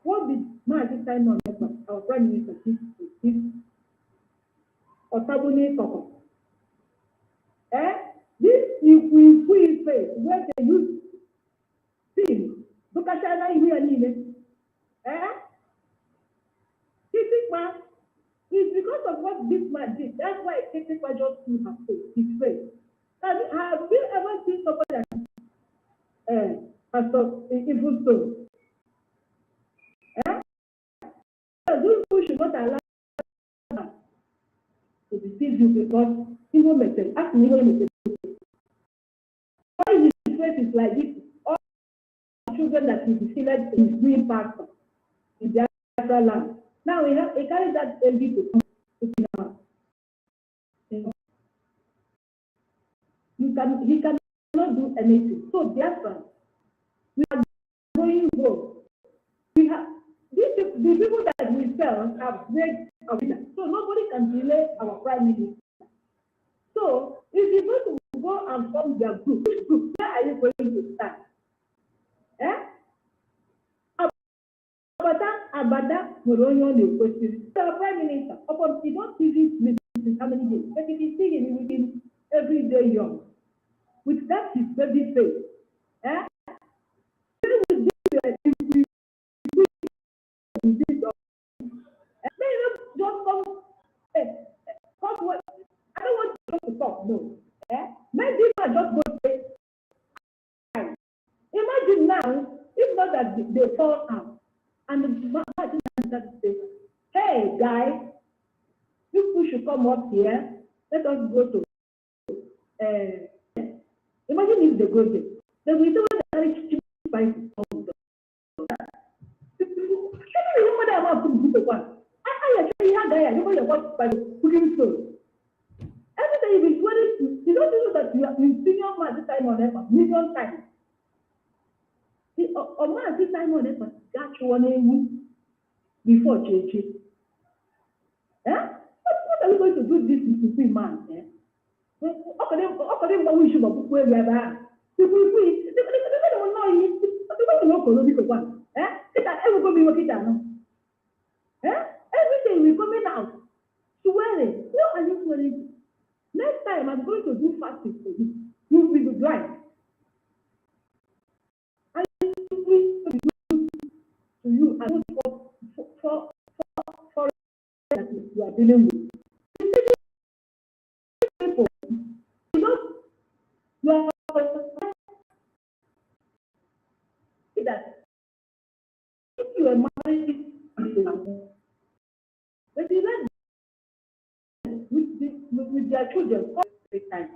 What did Martin Simon, our Prime Minister, give or Tabuni Koko? This if we face where they use things, look at China here and in it's because of what this man did. That's why Titikwa just threw her face, his face. Have you ever seen somebody that Pastor Evil Stone? Those who should not allow her to deceive you because evil message. Ask me evil message. Why his face is like this? All the children that he deceived is doing pastor in their land. Now he carries that envy to come to now. He cannot do anything. So therefore, we are going home. We have the people that we sell have made a winner. So nobody can delay our Prime Minister. So if you're going to go and form their group, which group, where are you going to start? Abada Moronyo the question. So Prime Minister, upon he don't see this in how many days, but if you see him within every day young, with that his baby face, just come, I don't want you to talk, no. Maybe I just go say, imagine now, if not that they fall out, and the man say, hey guys, you should come up here, let us go to, imagine if they go there, then we don't carry cheap spices from the remember that about good one. I actually had guy, nobody about by cooking soul. Every day you be swearing, you don't know that you are in senior man this time on ever, million times. This Simon got one before JJ. What are we going to do this between man? Okay, we should have where we are. They don't know you. They don't know because one. Every go be working down. Everything will coming out. Swearing. No, are you swearing? Next time I'm going to do fasting for you. You will be blind. I will to you and for that you are dealing with. People, you are that if you are married, but you let with their children all the time.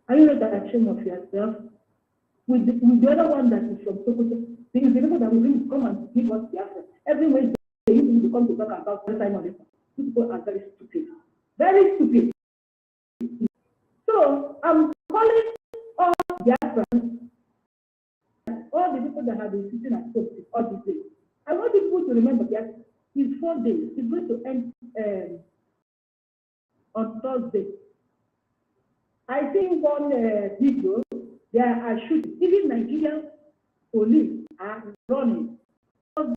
Are you not ashamed of yourself? With the other one that is from Sokoto, because the people that will come and give us Biafra, every Wednesday they used to come to talk about one time on this. People are very stupid. Very stupid. So I'm calling all Biafra, all the people that have been sitting at home all these days. I want people to remember that it's 4 days. It's going to end on Thursday. I think one video, there are shooting. Even Nigerian police are running. The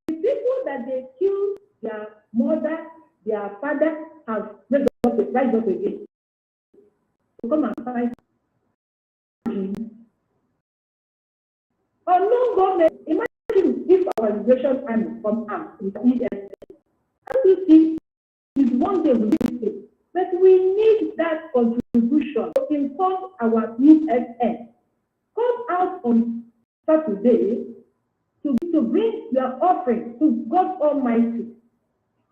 people that they killed, their mother, their father, have rise up again. To come and fight. Unknown government, imagine if our liberation army come out with ESN. How do you see is one day we need it? But we need that contribution to inform our ESN. Come out on Saturday to bring your offering to God Almighty.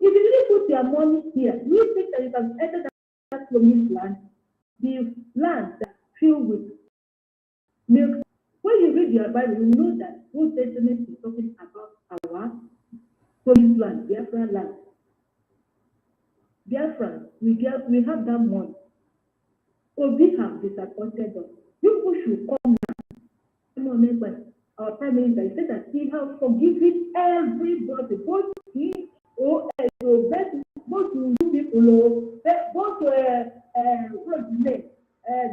If you really put your money here, you think that you can enter that promised land, the land that's filled with milk. When you read your Bible, you know that Old Testament is talking about our promised land, Biafra land. Biafra, we have that money. Obi have disappointed us. You should come now. Our Prime Minister, he said that he has forgiven everybody, both he, both you people, both what's his name,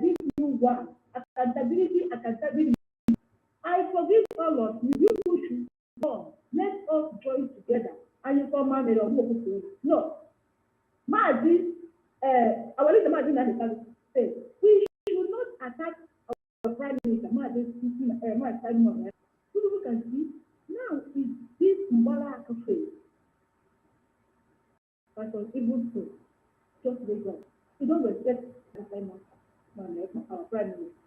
this new one, accountability. I forgive all of you. You should come. Let us join together. And you come and no. Mazi, our leader Mazi say we should not attack our Prime Minister. Mazi speaking, Mazi people can see now is this Umuada cafe. But was able to just wake up. You don't respect the Prime Minister, our Prime Minister.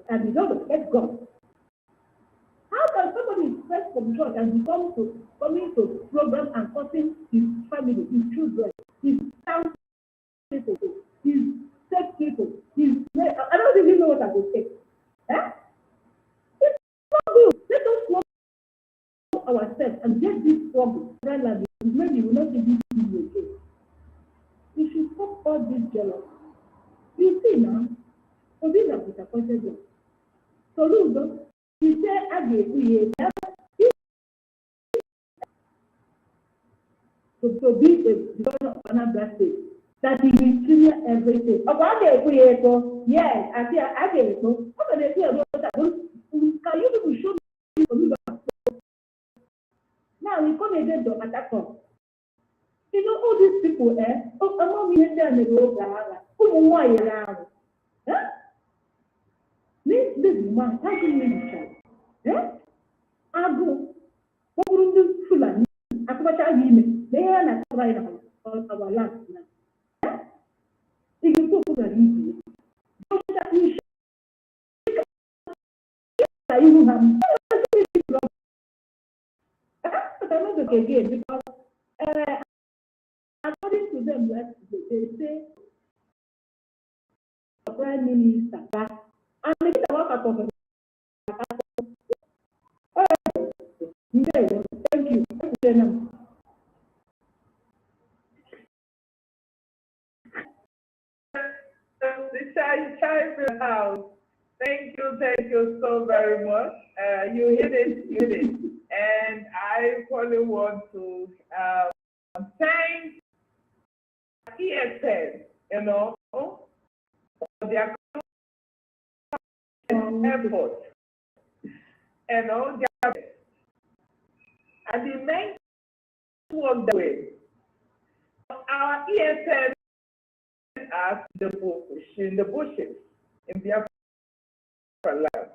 And you don't respect God. How can somebody express from church and coming to program and causing his family, his children, his town people, his state people, I don't even know what I would say. It's not good. Let us work ourselves and get this problem. Maybe we will not see this video again. We should stop all this jealousy. You see now, for these are disappointed them. So look, he said again, to be the governor of Anambra State, that he will clear everything. Yes, I say, can you people show me? Now we come again to attack us. You know all these people, among me and the road, this man, how can you child? I go, what would you do? Fulani, I come to him, they are not right on our land now. If you go to easy, you have again because according to them, they say the Prime Minister and they get a lot of thank you. Shine in the house. Thank you so very much. You hit it. And I probably want to thank ESN, for their effort, and the main work the way. Our ESN are in the bushes in Biafra land.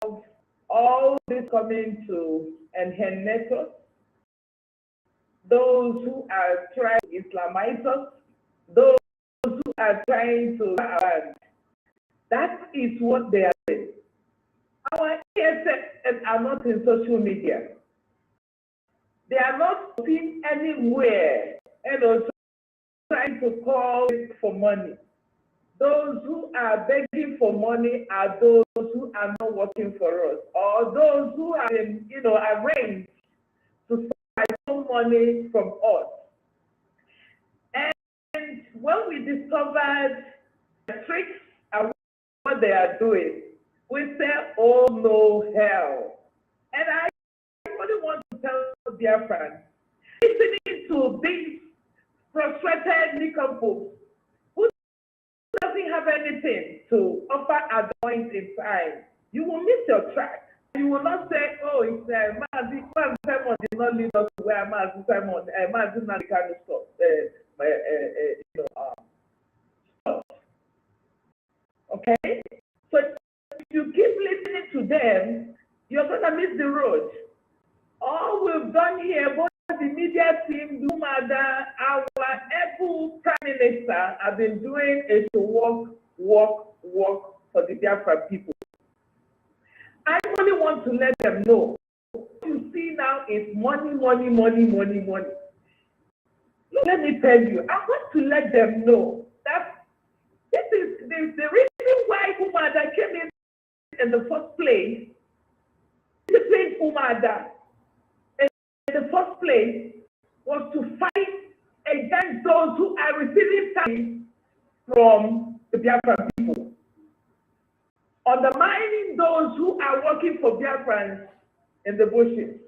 Of all this coming to enhance us, those who are trying to Islamize us, those who are trying to that is what they are doing. Our ESN are not in social media. They are not seen anywhere, trying to call for money. Those who are begging for money are those who are not working for us, or those who are, arranged to steal money from us. And when we discovered the tricks and what they are doing, we said, oh no, hell. And I really want to tell dear friends, listening to these frustrated Nicombos who doesn't have anything to offer at the point in time, you will miss your track. You will not say, oh, it's Mazi Simon did not lead us to where Mazi Simon, Mazi Nalikano stop. Okay? So if you keep listening to them, you're going to miss the road. All we've done here, both the media team, Umuada, our able prime minister have been doing is to work for the Biafra people. I only want to let them know. What you see now is money. Look, let me tell you, I want to let them know that this is the reason why Umuada came in the first place. Disciplined Umuada in the first place was to fight against those who are receiving taxes from the Biafran people, undermining those who are working for Biafrans in the bushes.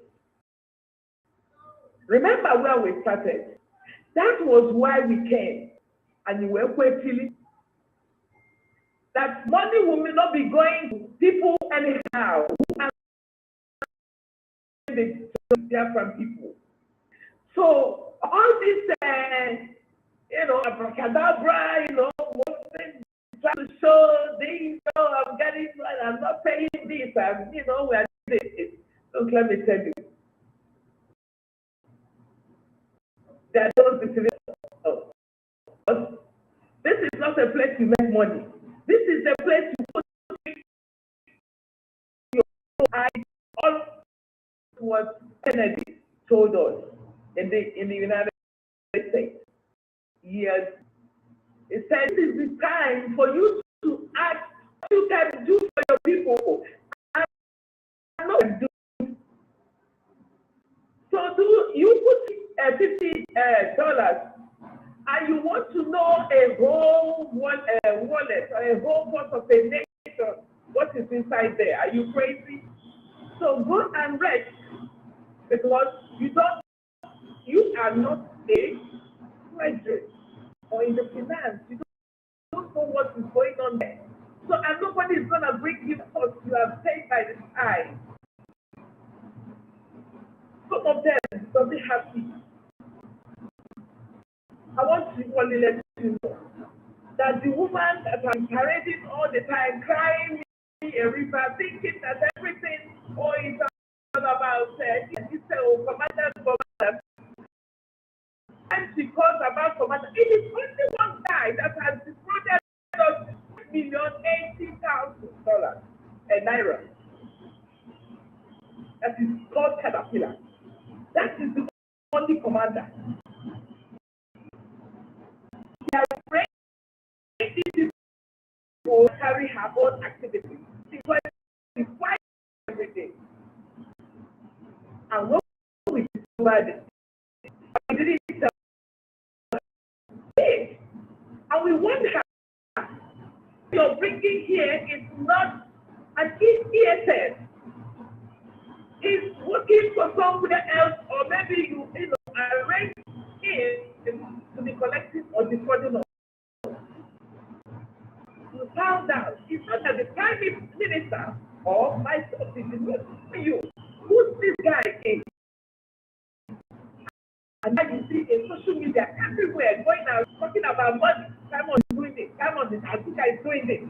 Remember where we started. That was why we came, and you were feeling that money will not be going to people anyhow who are the Biafran people. So all this, abracadabra, trying to show this, I'm getting, I'm not paying this, and we are doing this. Look, let me tell you, there are those decisions. This is not a place you make money. This is a place you put your eyes on what Kennedy told us in the United States. Yes. It said this is the time for you to ask what you can do for your people. I know do. So do you put $50 and you want to know a whole wallet or a whole part of a nation, what is inside there? Are you crazy? So go and rest, because you are not a graduate or in the finance. You don't know what is going on there. So and nobody is going to bring you because you have paid by the time. Some of them doesn't have peace. I want to only let you know that the woman that I'm parading all the time, crying me a river, thinking that everything is about commander. And she calls about commander. It is only one guy that has defrauded us $6,080,000 naira. That is called Caterpillar. That is the only commander. They are ready to carry her own activities because she fights every day. And when we discovered it, we didn't tell her. And we want her speaking here is not an ESS. He's working for somewhere else, or maybe you arrange him to be collecting or defrauding us. You found out it's not that the Prime Minister or myself is for you. Who's this guy is? And now you see in social media everywhere going out talking about money. Simon is doing this. Simon is Azuka is doing this.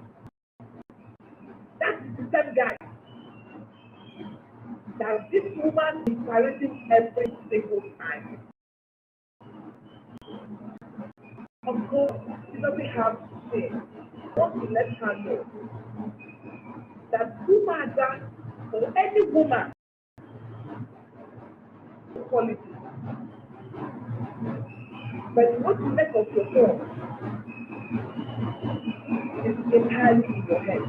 That's the same guy. That this woman is parading every single time. Of course, she doesn't have shame. Want to let her know that Umuada or any woman quality. But what you make of yourself is entirely in your head.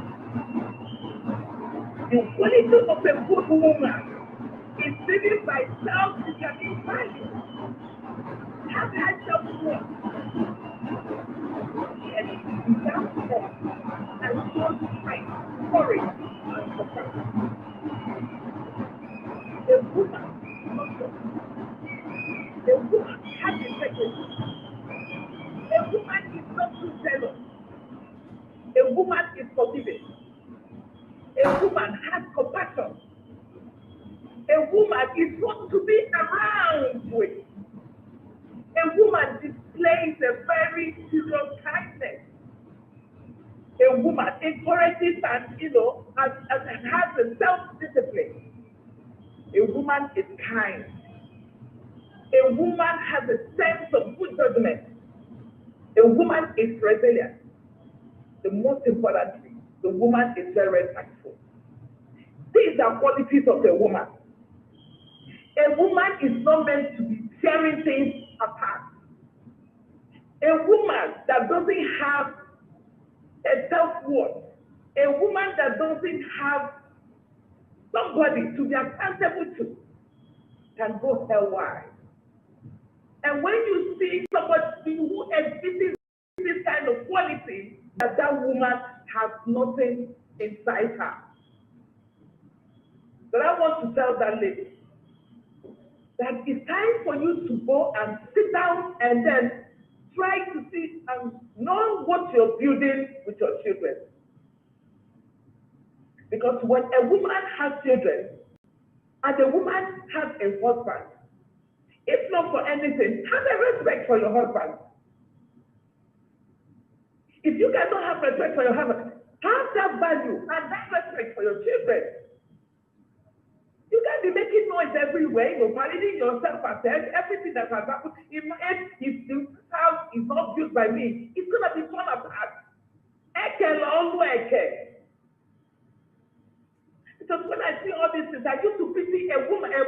The quality of a good woman is driven by self-determined value. Have high self-worth. Yes, without self, and show strength, courage, and compassion. The woman, the woman has integrity. A woman is not too jealous. A woman is forgiving. A woman has compassion. A woman is not to be around with. A woman displays a very serious kindness. A woman encourages and has a self-discipline. A woman is kind. A woman has a sense of good judgment. A woman is resilient. The most importantly, the woman is very respectful. These are qualities of a woman. A woman is not meant to be tearing things apart. A woman that doesn't have a self-worth, a woman that doesn't have somebody to be accountable to, can go hellwide. And when you see somebody who exhibits this kind of quality, that woman has nothing inside her. But I want to tell that lady that it's time for you to go and sit down and then try to see and know what you're building with your children. Because when a woman has children and a woman has a husband, if not for anything, have a respect for your husband. If you cannot have respect for your husband, have that value and that respect for your children. You can't be making noise everywhere, parading yourself at everything that has happened. If this house is not built by me, it's going to be torn apart. Because when I see all these things, I used to pity a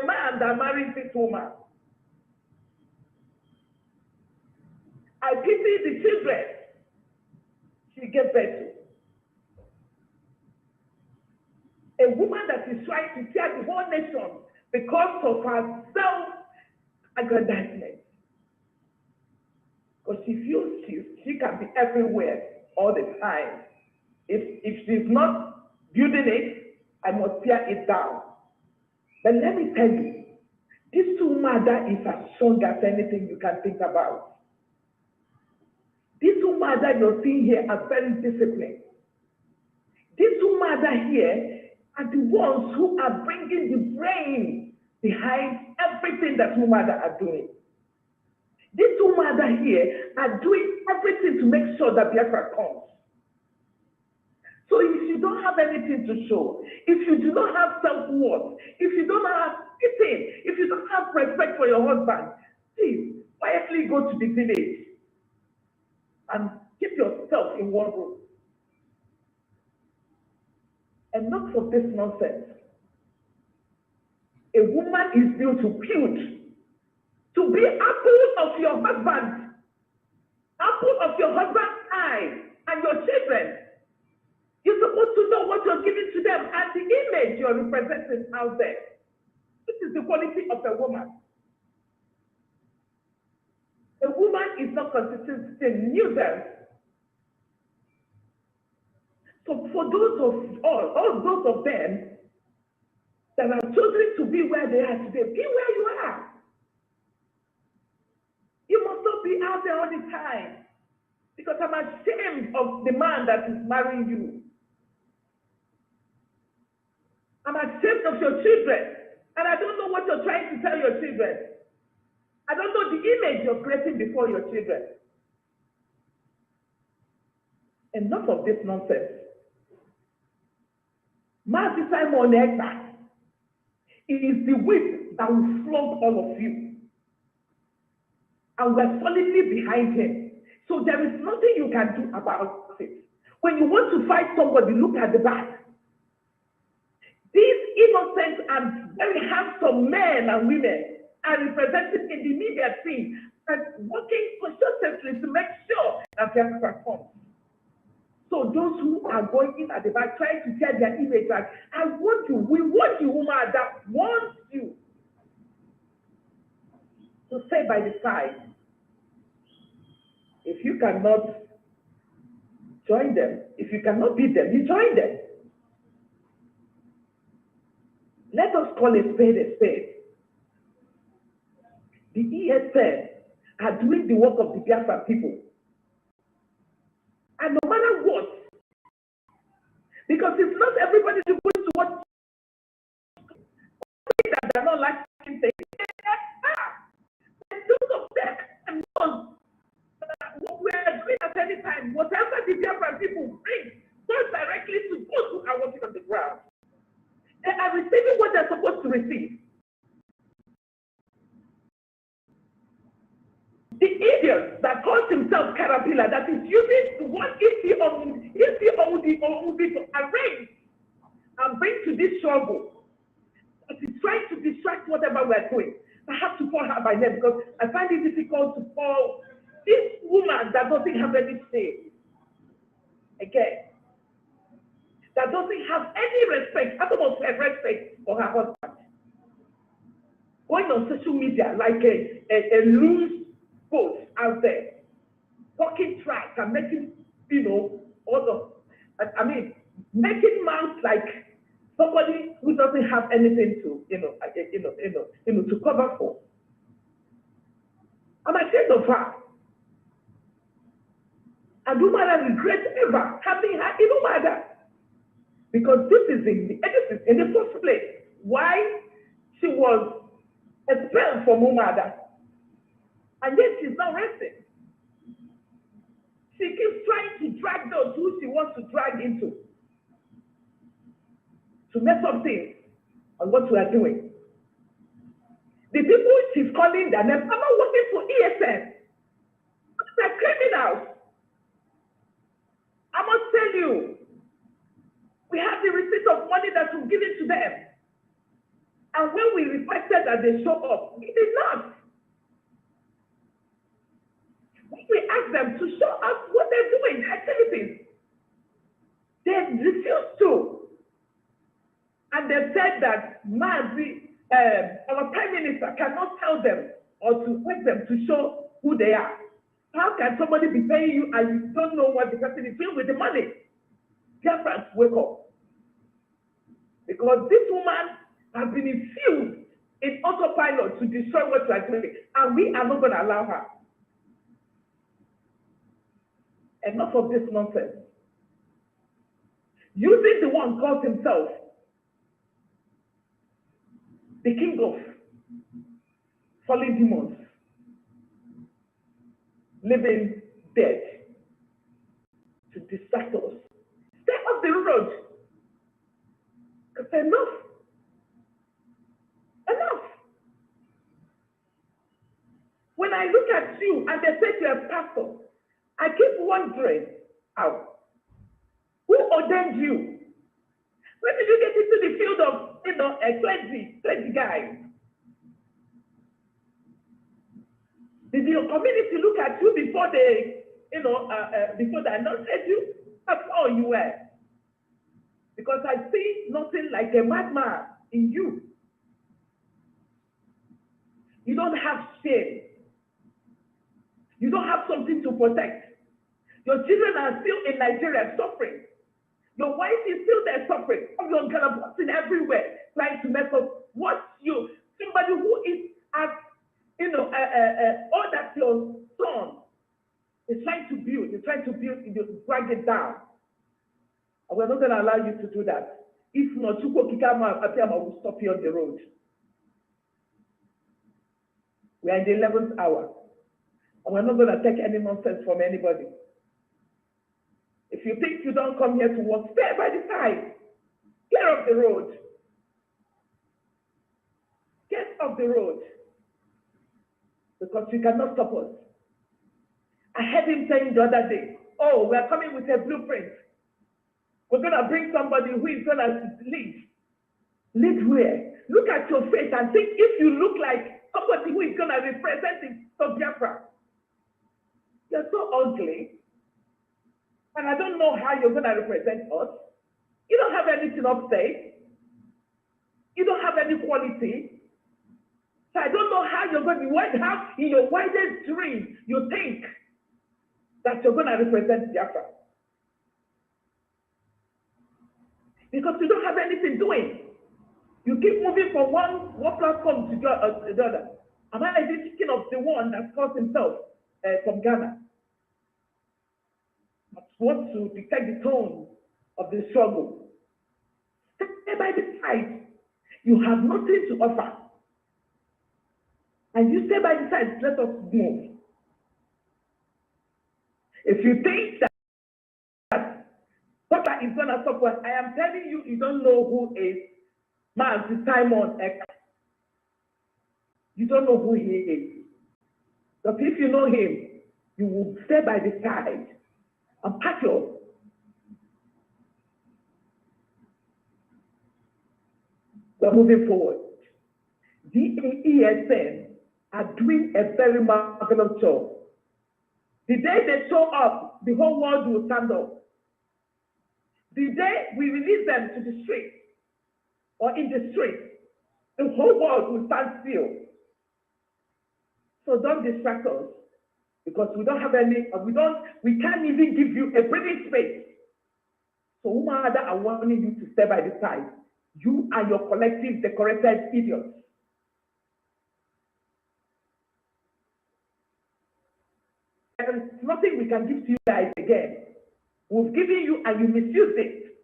man that married this woman. I pity the children she gave birth to. A woman that is trying to tear the whole nation because of her self-aggrandizement. Because she feels she can be everywhere all the time. If she's not building it, I must tear it down. But let me tell you, this Umuada is as strong as anything you can think about. This Umuada you're seeing here are very disciplined. This Umuada here are the ones who are bringing the brain behind everything that Umuada are doing. These Umuada here are doing everything to make sure that Biafra comes. So if you don't have anything to show, if you do not have self-worth, if you don't have anything, if you don't have respect for your husband, please quietly go to the village and keep yourself in one room. Enough of this nonsense. A woman is built to build, to be apple of your husband, apple of your husband's eye, and your children. You're supposed to know what you're giving to them and the image you're representing out there. This is the quality of a woman. A woman is not consistent in nuisance. So for those of all those of them that are choosing to be where they are today, be where you are. You must not be out there all the time, because I'm ashamed of the man that is marrying you. I'm ashamed of your children, and I don't know what you're trying to tell your children. I don't know the image you're creating before your children. Enough of this nonsense. Mazi Simon Ekpa is the whip that will flog all of you. And we're solidly behind him. So there is nothing you can do about it. When you want to fight somebody, look at the back. These innocent and very handsome men and women are represented in the media scene and working consistently to make sure that they are performed. So those who are going in at the back trying to tell their image like, I want you, we want you, Umuada wants you to stay by the side. If you cannot join them, if you cannot beat them, you join them. Let us call a spade a spade. The ESN are doing the work of the Biafra people. And no matter what, because it's not everybody who's going to watch that they're not liking things. And those of them and those what we are doing at any time, whatever the Biafra people bring, goes directly to those who are working on the ground. They are receiving what they're supposed to receive. The idiot that calls himself Caterpillar, that is using one issue to arrange and bring to this struggle, that is trying to distract whatever we're doing. I have to call her by name because I find it difficult to call this woman that doesn't have any say. Again, that doesn't have any respect, atmosphere respect for her husband. Going on social media like a loose boat out there, talking trash and making, making mouths like somebody who doesn't have anything to, to cover for. I'm ashamed of her. And Umuada regrets ever having her in Umuada. Because this is in the first place why she was expelled from Umuada. And yet she's not resting. She keeps trying to drag those who she wants to drag into to mess up things on what we are doing. The people she's calling their names are not working for ESN. They're criminals. I must tell you, we have the receipt of money that was given to them. And when we requested that they show up, we did not. We asked them to show us what they're doing, activities. They refused to. And they said that Mazi, our Prime Minister, cannot tell them or to make them to show who they are. How can somebody be paying you and you don't know what the person is doing with the money? Biafrans, wake up. Because this woman has been infused in autopilot to destroy what we are doing, and we are not going to allow her. Enough of this nonsense. Using the one called himself the king of fallen demons, living dead, to distract us. Stay off the road. Because enough. Enough. When I look at you and they say you're a pastor, I keep wondering, how? Who ordained you? When did you get into the field of, 20 guys? Did your community look at you before they, before they announced you? That's all you were. Because I see nothing like a madman in you. You don't have shame. You don't have something to protect. Your children are still in Nigeria suffering. Your wife is still there suffering. You're gonna busting everywhere, trying to mess up what you, somebody who is as, all that your son is trying to build, you drag it down. And we're not gonna allow you to do that. If not, Chukwu Kikama Apiyama will stop you on the road. We are in the 11th hour, and we're not gonna take any nonsense from anybody. If you think you don't come here to work, stay by the side. Clear off the road. Get off the road. Because you cannot stop us. I heard him saying the other day, oh, we're coming with a blueprint. We're going to bring somebody who is going to lead. Lead where? Look at your face and think if you look like somebody who is going to represent the Biafra. You're so ugly. And I don't know how you're going to represent us. You don't have anything upstate. You don't have any quality. So I don't know how you're going to, how in your wildest dream you think that you're going to represent Biafra. Because you don't have anything doing. You keep moving from one platform to the other. Am I thinking of the one that calls himself from Ghana? I want to detect the tone of the struggle. Stay by the side. You have nothing to offer. And you stay by the side, let us move. If you think that Papa is going to support, I am telling you, you don't know who is Simon X. You don't know who he is. But if you know him, you will stay by the side and pack your. We're moving forward. The ESN are doing a very marvelous job. The day they show up, the whole world will stand up. The day we release them to the street or in the street, the whole world will stand still. So don't distract us because we don't have any, we can't even give you a breathing space. So Umuada are warning you to stay by the side. You and your collective decorated idiots. There is nothing we can give to you guys again. We've given you and you misused it.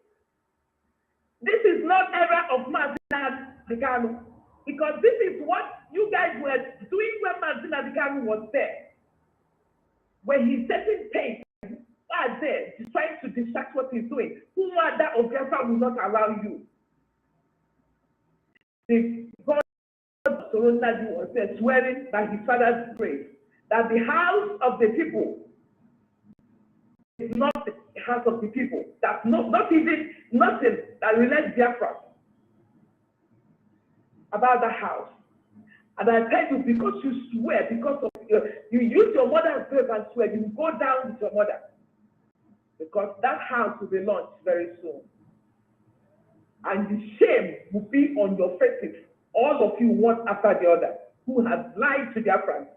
This is not era of Martina Dicano, because this is what you guys were doing when Martina Dicano was there. When he's setting pace, are there trying to distract what he's doing. Umuada of Biafra will not allow you. The God of Sorona was there swearing by his father's grave that the house of the people is not the house of the people. That's not even nothing that relates Biafra about the house. And I tell you, because you swear, because of you use your mother's grave and swear, you go down with your mother. Because that house will be launched very soon. And the shame will be on your faces, all of you one after the other, who has lied to their friends.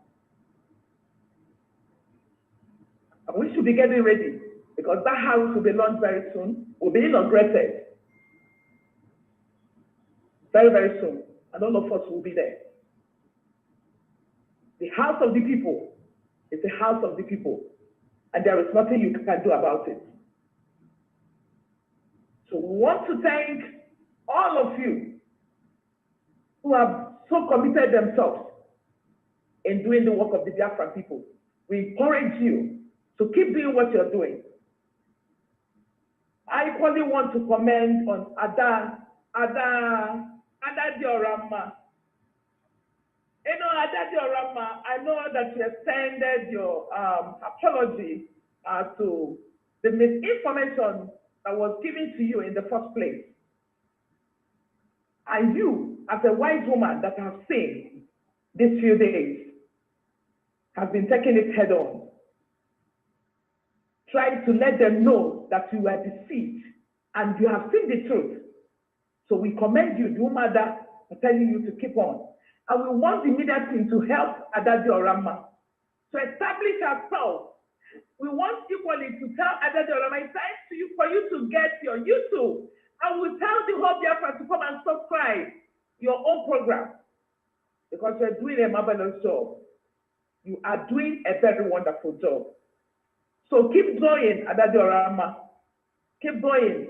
And we should be getting ready, because that house will be launched very soon, will be inaugurated very, very soon, and all of us will be there. The house of the people is the house of the people, and there is nothing you can do about it. So we want to thank all of you who have so committed themselves in doing the work of the Biafran people. We encourage you to keep doing what you're doing. I equally want to comment on Ada Diorama. You know, Ada Diorama, I know that you extended your apology to the misinformation that was given to you in the first place. And you, as a wise woman that have seen these few days, have been taking it head on, trying to let them know that you were deceived and you have seen the truth. So we commend you, the Umuada, for telling you to keep on. And we want the media team to help Ada Diorama to establish herself We want equally to tell other Dolomite, it's time to you for you to get your YouTube. And we tell the whole Biafra to come and subscribe your own program because you're doing a marvelous job. You are doing a very wonderful job. So keep going, Adadiorama. Keep going.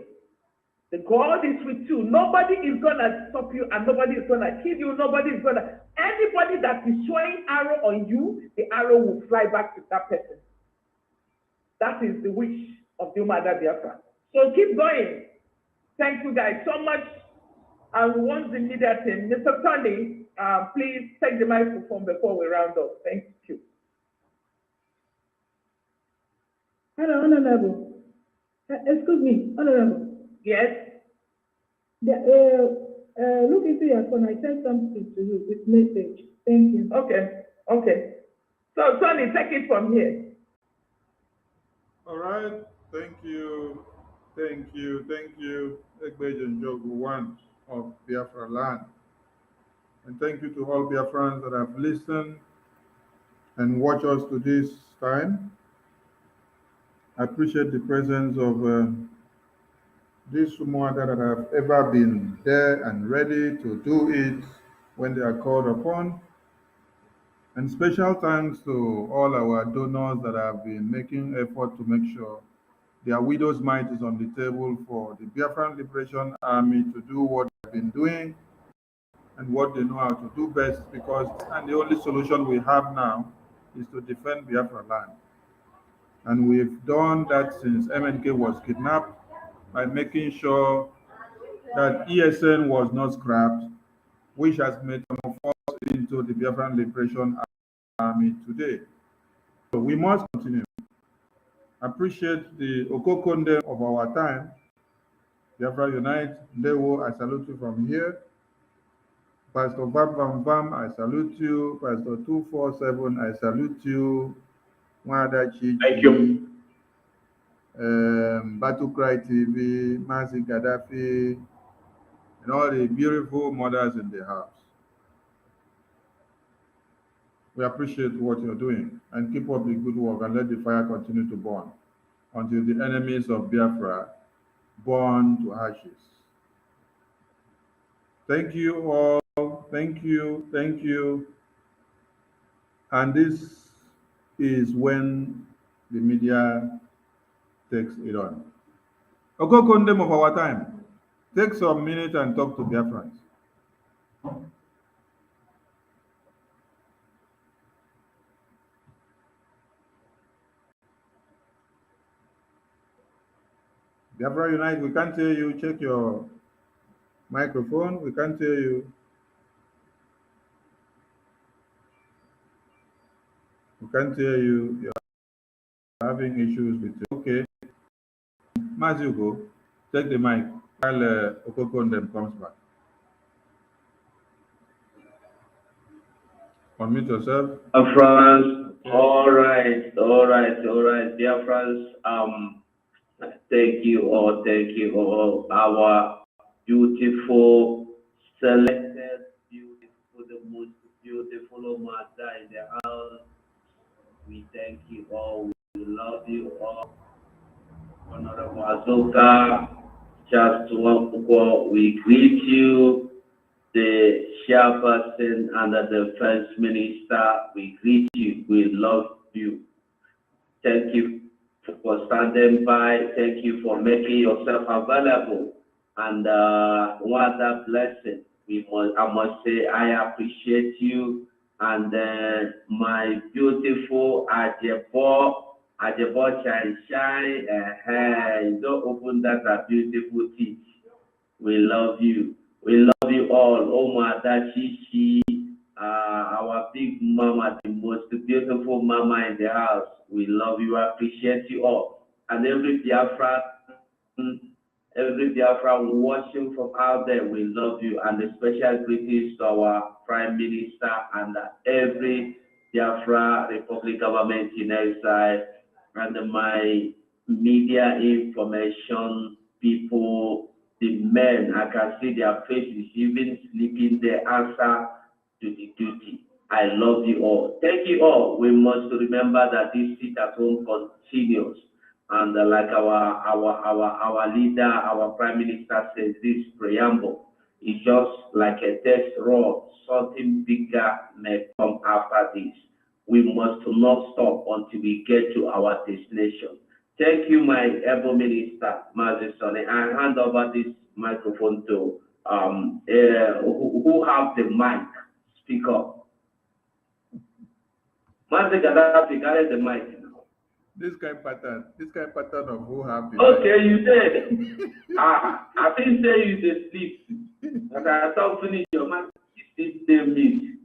The God is with you. Nobody is gonna stop you, and nobody is gonna kill you. Nobody is gonna. Anybody that is showing arrow on you, the arrow will fly back to that person. That is the wish of the Umuada Biafra. So keep going. Thank you guys so much. And we want the media team, Mr. Tony, please take the microphone before we round up. Thank you. Hello, Honorable. Excuse me, Honorable. Yes. Look into your phone. I sent something to you with message. Thank you. Okay. Okay. So Tony, take it from here. All right. Thank you. Thank you. Thank you, Egbejo Njogu, one of Biafra land. And thank you to all Biafrans that have listened and watched us to this time. I appreciate the presence of these Umuada that have ever been there and ready to do it when they are called upon. And special thanks to all our donors that have been making effort to make sure their widow's mite is on the table for the Biafran Liberation Army to do what they've been doing and what they know how to do best, because and the only solution we have now is to defend Biafra land. And we've done that since MNK was kidnapped by making sure that ESN was not scrapped, which has metamorphosed into the Biafran Liberation Army today. So we must continue. Appreciate the Okokonde of our time. Biafra Unite, Lewo, I salute you from here. Pastor Bam Bam Bam, I salute you. Pastor 247, I salute you. Umuada Chichi. Thank you. Battle Cry TV, Mazi Gaddafi, and all the beautiful mothers in the house. We appreciate what you're doing, and keep up the good work, and let the fire continue to burn until the enemies of Biafra burn to ashes. Thank you all. Thank you. Thank you. And this is when the media takes it on. Okokondem of our time. Take some minute and talk to Biafrans. Biafra Unite, we can't hear you. Check your microphone. We can't hear you. We can't hear you. You're having issues with you. Okay. Mazugo, take the mic while Okokondem comes back. Unmute yourself. France, all right. Dear friends, thank you all, our beautiful, selected, beautiful, the most beautiful Umuada in the house. We thank you all, we love you all. Honorable Azoka, just we greet you. The chairperson and the first minister, we greet you, we love you. Thank you for standing by. Thank you for making yourself available. And what a blessing. I must say, I appreciate you. And my beautiful Ajebo shine. Don't open that beautiful teeth. We love you. We love you all. Umuada Chichi, our big mama, the most beautiful mama in the house. We love you, appreciate you all. And every Biafra watching from out there, we love you. And a special greetings to our Prime Minister and every Biafra Republic government in exile, and my media information people, the men, I can see their faces, even sleeping, they answer to the duty. I love you all. Thank you all. We must remember that this sit at home continues. And like our leader, our prime minister says, this preamble is just like a test run. Something bigger may come after this. We must not stop until we get to our destination. Thank you, my able minister, Mazi Sonny. I hand over this microphone to who have the mic. Speak up. Mazi Gaddafi, carry the mic now. This kind pattern of who have the Okay, you did. I think say you did sleep. And I thought finish your mic. You still me.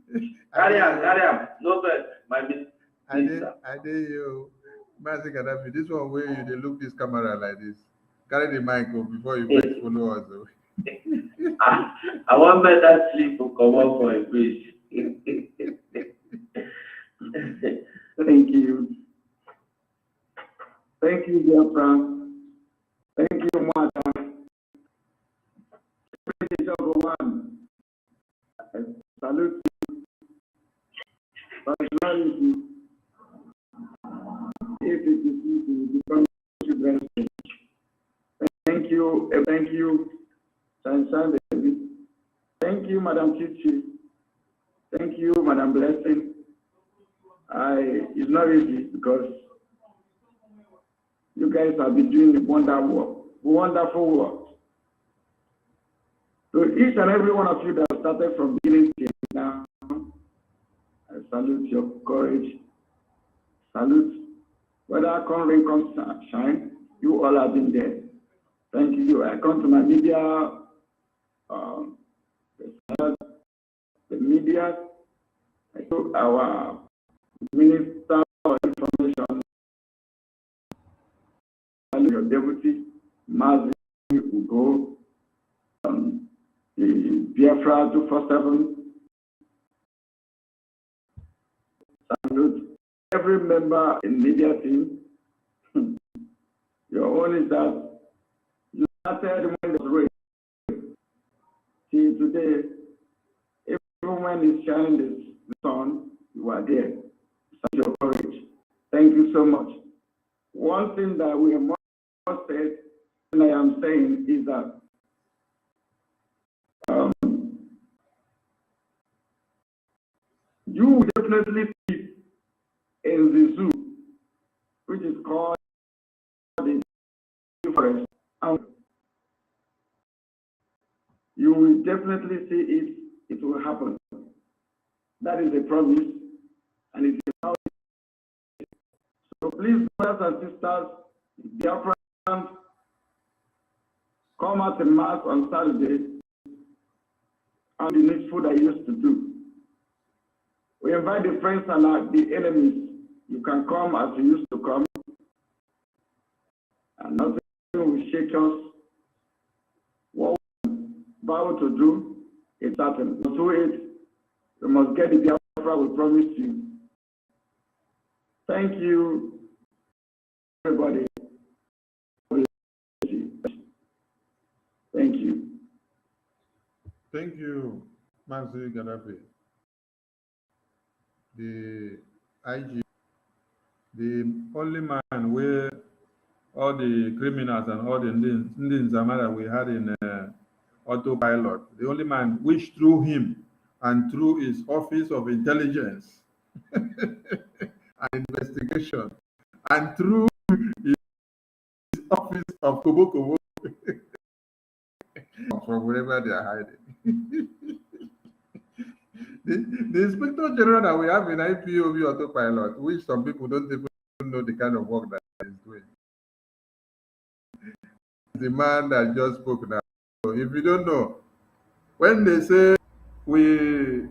Carry on. No, but my minister. I dare you, Mazi Gaddafi, this one where you they look this camera like this. Carry the mic up before you first follow us. I want better sleep to come up for a fish. Thank you. Thank you, Biafra. Thank you, Umuada. Praise everyone. I salute you. Personality. If it is easy, become children. Thank you, Sansan David. Thank you, Madam Chichi. Thank you, Madam Blessing. It's not easy because you guys have been doing wonderful work. So each and every one of you that started from beginning to now, I salute your courage. Salute. Whether rain comes shine, you all have been there. Thank you. I come to my media, the media, I took our Minister of Information, your deputy, Mazi Ugo, the Biafra 247, salute every member in media team. Your own is that you started when it was rain. See today, even when it's shining the sun, you are there. Such your courage. Thank you so much. One thing that we must say, and I am saying, is that you will definitely see in the zoo, which is called the forest. You will definitely see it will happen. That is a promise, and it is how. So please, brothers and sisters, dear friends, come out in mass on Saturday and the needful that you used to do. We invite the friends and the enemies. You can come as you used to come, and nothing will shake us. What we vow to do is certain. To do it, we must get the Biafra we promised you. Thank you, everybody. Thank you. Thank you, Mazi Gaddafi, the IG, the only man where all the criminals and all the Indian Zamara we had in autopilot, the only man which through him and through his office of intelligence and investigation and through his office of Kobo Kobo from wherever they are hiding. The Inspector General that we have in IPOB autopilot, which some people don't even know the kind of work that he's doing. The man that just spoke now. So if you don't know, when they say we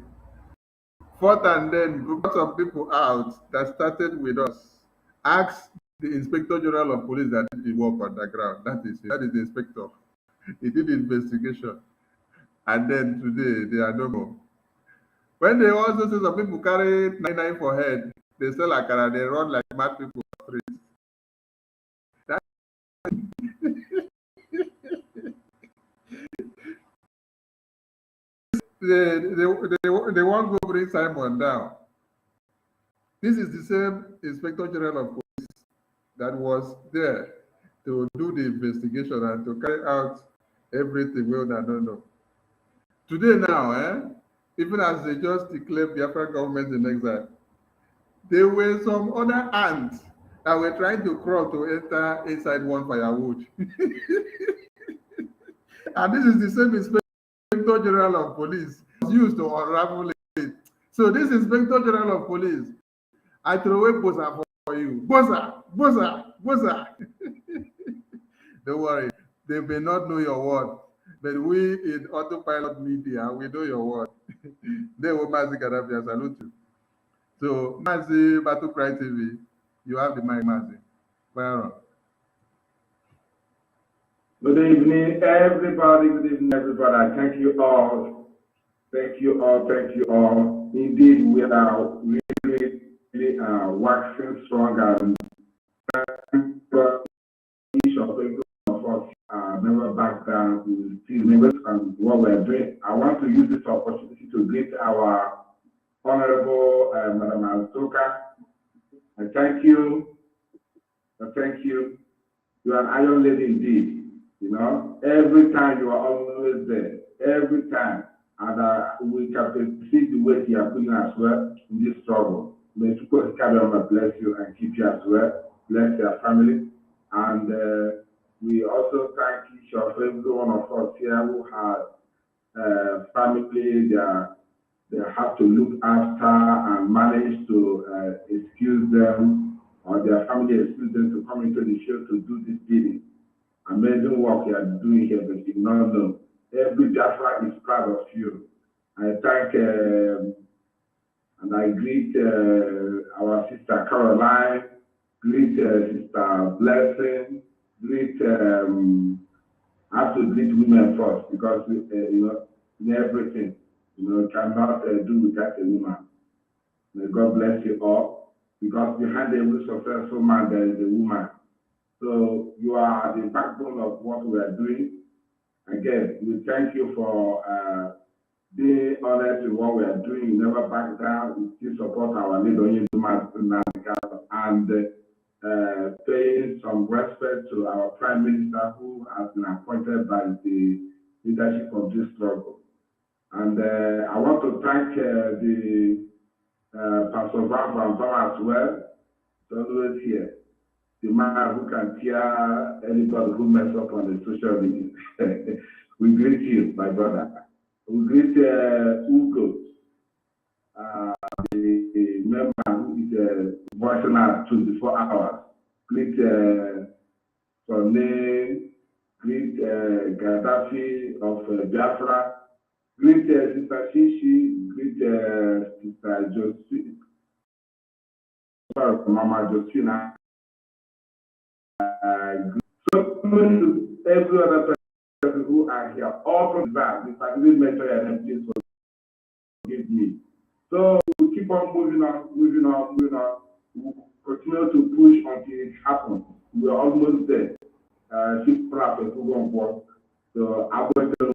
fought and then brought some people out that started with us, ask the Inspector General of Police that did the work on the ground. That is the inspector. He did the investigation. And then today they are no more. When they also say some people carry 99 for head, they sell akara, they run like mad people on the streets. they won't go bring Simon down. This is the same Inspector General of Police that was there to do the investigation and to carry out everything well done. No. Today now, even as they just declared Biafra government in exile, there were some other ants that were trying to crawl to enter inside one firewood. And this is the same Inspector General of Police used to unravel it. So this Inspector General of Police, I throw away Bosa for you. Bosa. Don't worry, they may not know your word, but we in Autopilot Media, we know your word. They will Mazi Gaddafi, I salute you. So, Mazi Battle Cry TV, you have the mic, Mazi. Fire on. Good evening, everybody. Good evening, everybody. Thank you all. Thank you all. Thank you all. Indeed, we are really waxing strong and each of us never back down. We still never and what we're doing. I want to use this opportunity to greet our Honorable Madam Altoka. I thank you. Thank you. You are an iron lady indeed. You know, every time you are always there. Every time. And we can see the way you are putting as well in this struggle. May God bless you and keep you as well. Bless your family. And we also thank each of every one of us here who has family they have to look after and manage to excuse them or their family excuse them to come into the show to do this bidding. Amazing work you are doing here, but you don't know. Every Biafra is proud of you. I thank and I greet our sister Caroline, greet Sister Blessing, greet I have to greet women first because you know in everything, you know, cannot do without a woman. May God bless you all, because behind every successful man there is a woman. So you are the backbone of what we are doing. Again, we thank you for being honest in what we are doing. You never back down. You still support our leader and paying some respect to our Prime Minister who has been appointed by the leadership of this struggle. And I want to thank the Pastor Van as well. So always here. The man who can tear anybody who mess up on the social media. We greet you, my brother. We greet Ugo, the member who is voicing out 24 hours. Greet Sonne, greet Gaddafi of Biafra, greet Sister Shishi, greet Sister Josephine, Mama Josephina. So every other person who are here, all from that, if I didn't mention your name, please forgive me. So we keep on moving on. We continue to push until it happens. We're almost there. Keep prep and move on board. So I'm going to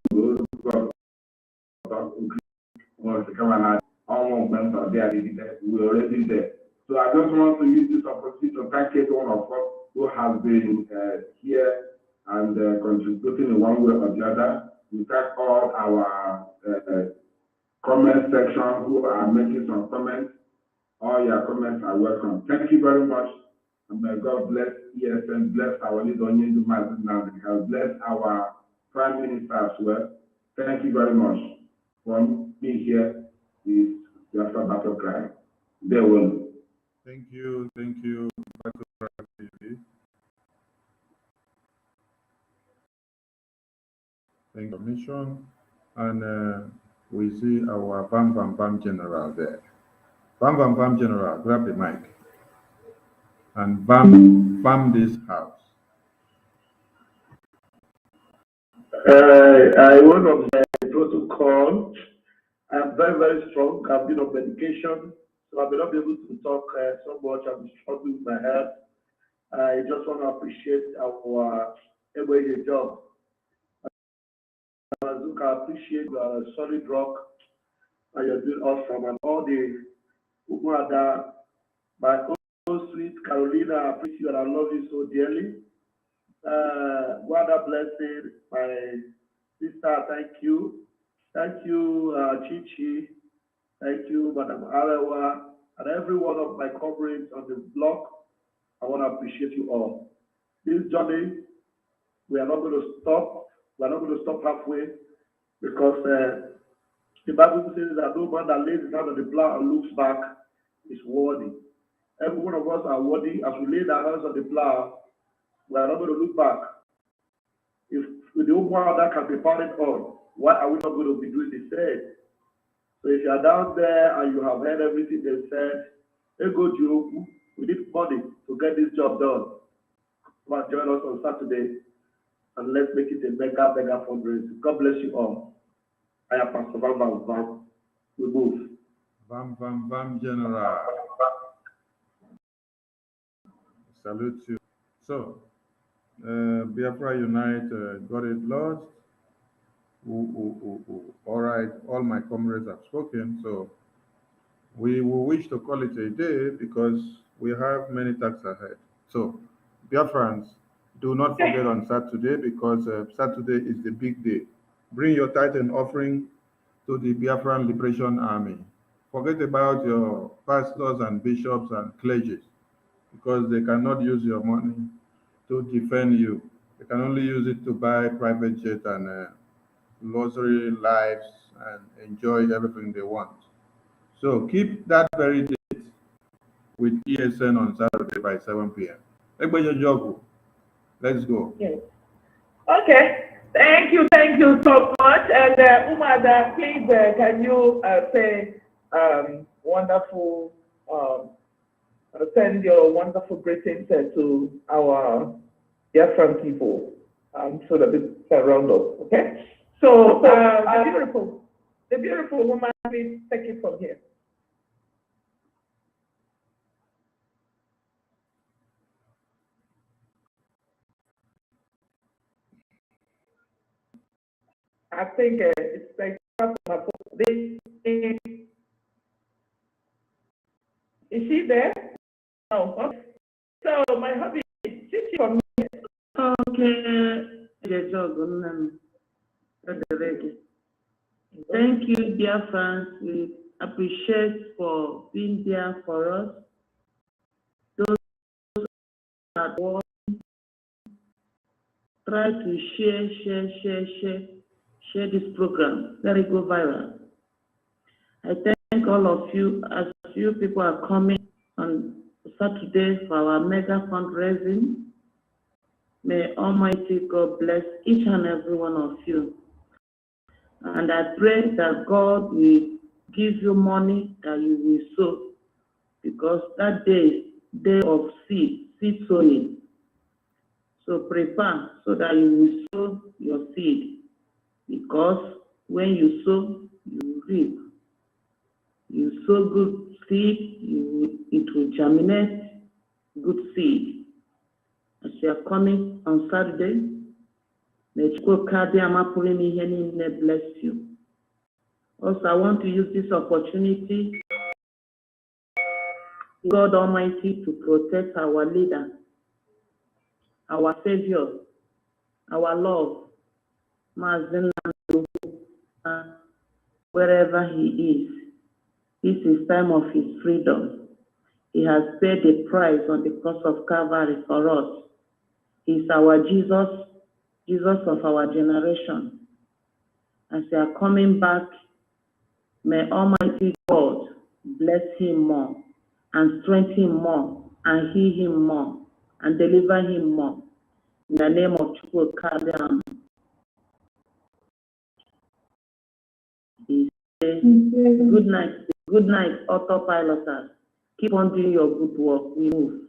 want to come and add all moments are there. We're already there. So I just want to use this opportunity to thank every one of us who has been here and contributing in one way or the other. We thank all our comment section who are making some comments. All your comments are welcome. Thank you very much. And may God bless ESN, bless our leader, Onyendu Mazinandika, bless our Prime Minister as well. Thank you very much for being here with Biafra Battle Cry. They will. Thank you. Battle Cry TV. Thank you, mission. And we see our Bam General there. Bam General, grab the mic and bam this house. I want of the protocol. I'm very, very strong. I've been on medication, so I may not be able to talk so much. I'm struggling with my health. I just want to appreciate our everyday job. I appreciate the solid rock and you're doing awesome. And all the Umuada, my own sweet Carolina, I appreciate you and I love you so dearly. God blessing, my sister, thank you. Thank you, Chichi. Thank you, Madam Arewa, and every one of my comrades on the block. I want to appreciate you all. This journey, we are not going to stop. We are not going to stop halfway because the Bible says that no man that lays his hand on the plow and looks back is worthy. Every one of us are worthy. As we lay our hands on the plow, we are not going to look back. If the Umuada can be parted on, why are we not going to be doing the same? So if you are down there and you have heard everything they said, hey, go Juroku, we need money to get this job done. Come and join us on Saturday and let's make it a mega fundraiser. God bless you all. I am Pastor Van Van Van. We move. Bam, bam, bam, General. Salute you. So, Biafra Unite got it lost. All right, all my comrades have spoken. So, we will wish to call it a day because we have many tasks ahead. So, Biafrans, do not forget on Saturday because Saturday is the big day. Bring your tithe and offering to the Biafran Liberation Army. Forget about your pastors and bishops and clergies because they cannot use your money to defend you. They can only use it to buy private jet and luxury lives and enjoy everything they want. So keep that very date with ESN on Saturday by 7 p.m. Let's go. Yes. Okay. Thank you so much. And Umuada, please, can you say wonderful, send your wonderful greetings to our Biafran people so that we can round up, okay? So, the beautiful woman, please take it from here. I think it's like is she there? No. Okay. So my hobby is Chichi from me. Okay. Thank you, dear friends. We appreciate for being there for us. Those that want try to share this program. Let it go viral. I thank all of you as you people are coming on Saturday for our mega fundraising. May Almighty God bless each and every one of you. And I pray that God will give you money that you will sow, because that day of seed sowing. So prepare so that you will sow your seed, because when you sow, you reap. You sow good seed, it will germinate good seed. As you are coming on Saturday, may God bless you. Also, I want to use this opportunity, God Almighty, to protect our leader, our Savior, our Lord, Mazen, wherever he is. This is time of his freedom. He has paid the price on the cross of Calvary for us. He's our Jesus, Jesus of our generation. As they are coming back, may Almighty God bless him more and strengthen him more and heal him more and deliver him more. In the name of Chukwu Kadiam. Good night, autopiloters. Keep on doing your good work. We move.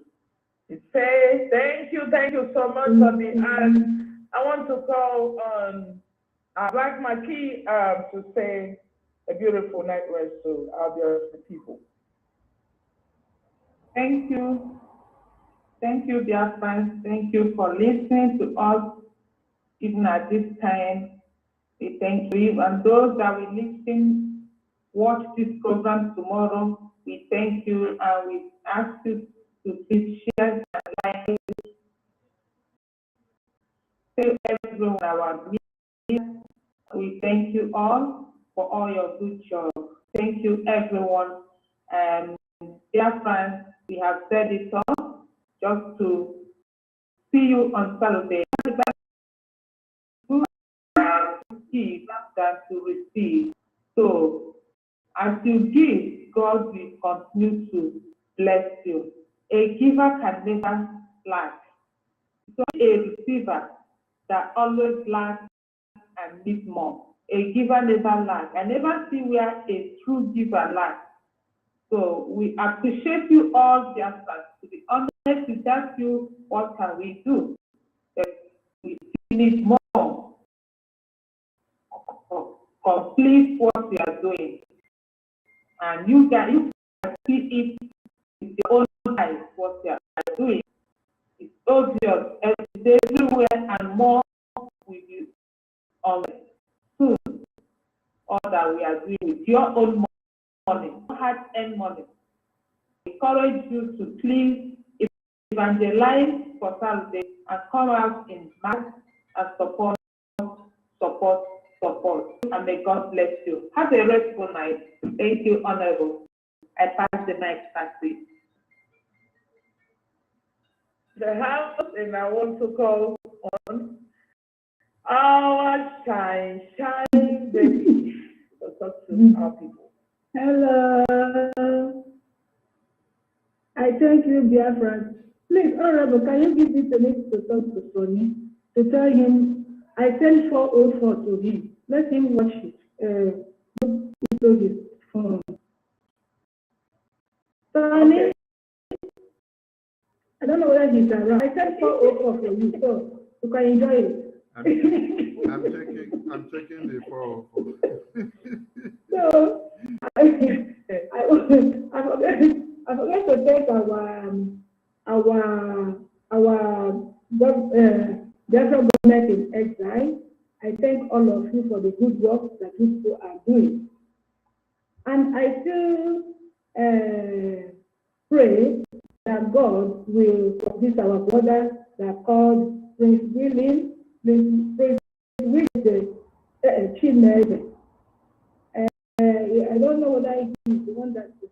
Say thank you so much for the and I want to call on Black Maki to say a beautiful night rest to our beautiful people. Thank you, dear friends. Thank you for listening to us even at this time. We thank you, and those that will listen watch this program tomorrow, we thank you and we ask you to please share and like it. Tell everyone our media. We thank you all for all your good job. Thank you, everyone. Dear friends, we have said it all just to see you on Saturday. Give than to receive. So, as you give, God will continue to bless you. A giver can never lack. So, a receiver that always lacks and needs more. A giver never lacks. I never see where a true giver lacks. So we appreciate you all, dear friends. To be honest, we ask you, what can we do? We need more. Complete what we are doing. And you can see it with your own eyes, what we are doing. It's obvious everywhere and more will be on soon. All that we are doing with your own money, hard-earned money. I encourage you to please evangelize for Saturday and come out in mass and support. And may God bless you. Have a restful night. Thank you, Honorable. I pass the mic back to you. The house, and I want to call on our shine baby. So talk to our people. Hello. I thank you, Biafra. Please, Honorable, can you give me the minute to talk to Tony to tell him I sent 404 to him. Let him watch it. Look into his phone. Tony, okay. I don't know whether he's around. I sent 404 for you, so you can enjoy it. I'm checking the 404. So I forget to thank our government in exile. I thank all of you for the good work that you people are doing. And I still pray that God will forgive our brother that called Prince William, Prince William Chimed. I don't know whether it is the one that is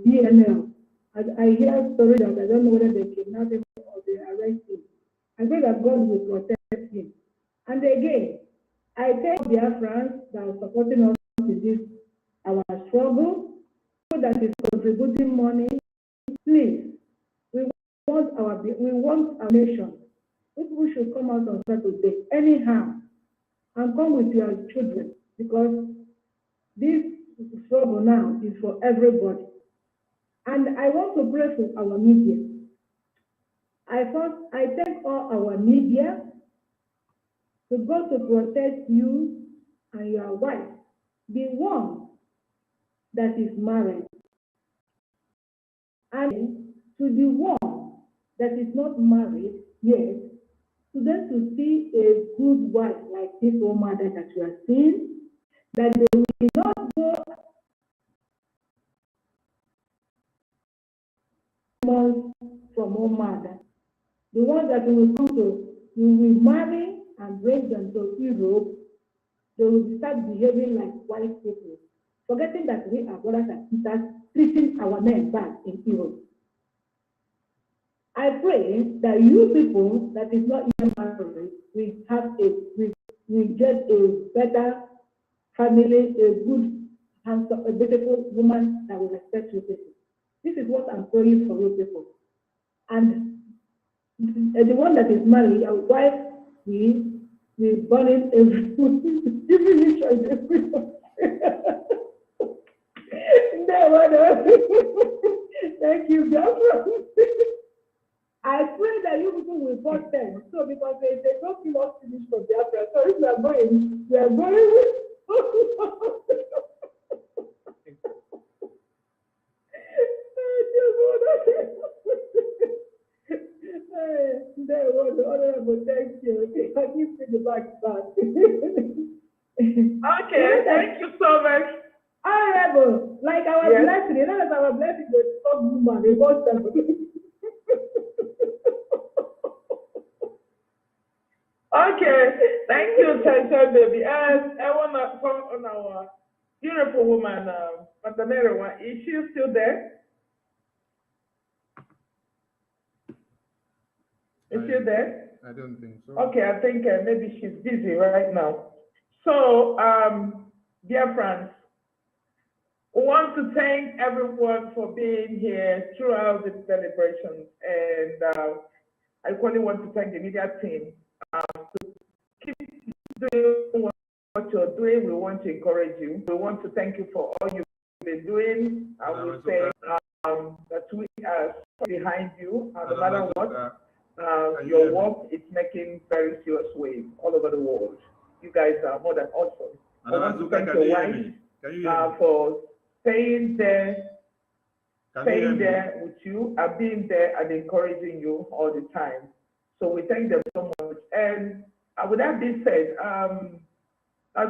DNL. I hear stories that I don't know whether they kidnap him or they arrest him. I pray that God will protect him. And again, I thank Biafrans that are supporting us in this our struggle, that is contributing money. Please, we want our nation. People should come out on Saturday anyhow and come with your children, because this struggle now is for everybody. And I want to pray for our media. I thank all our media to God to protect you and your wife, the one that is married, and to the one that is not married yet, to them to see a good wife like this Umuada that you are seeing, that they will not go from Umuada. The ones that will come to, you will marry and bring them to Europe, they will start behaving like white people, forgetting that we are brothers and sisters, treating our men back in Europe. I pray that you people that is not even married will get a better family, a good, handsome, a beautiful woman that will respect you people. This is what I'm praying for you people. And the one that is married, your wife, we burning every food, giving each other every Thank you, Biafra. I pray that you people will vote them. So because they don't feel us finished for Biafra. So if we are going with Honorable, thank you. I give you the back. Okay, thank you so much. Honorable, like our Yes. blessing, you know, that our blessing was top woman, they got them. Okay, thank you, Sunshine Baby. And I want to come on our beautiful woman, Matanera. Is she still there? Is she there? I don't think so. Okay, I think maybe she's busy right now. So, dear friends, we want to thank everyone for being here throughout the celebrations. And I equally want to thank the media team. Keep doing what you're doing. We want to encourage you. We want to thank you for all you've been doing. I will say that we are behind you, no matter what. Your work is making very serious waves all over the world. You guys are more than awesome. I want to thank your wife for staying there with you and being there and encouraging you all the time. So we thank them so much. And with that being said,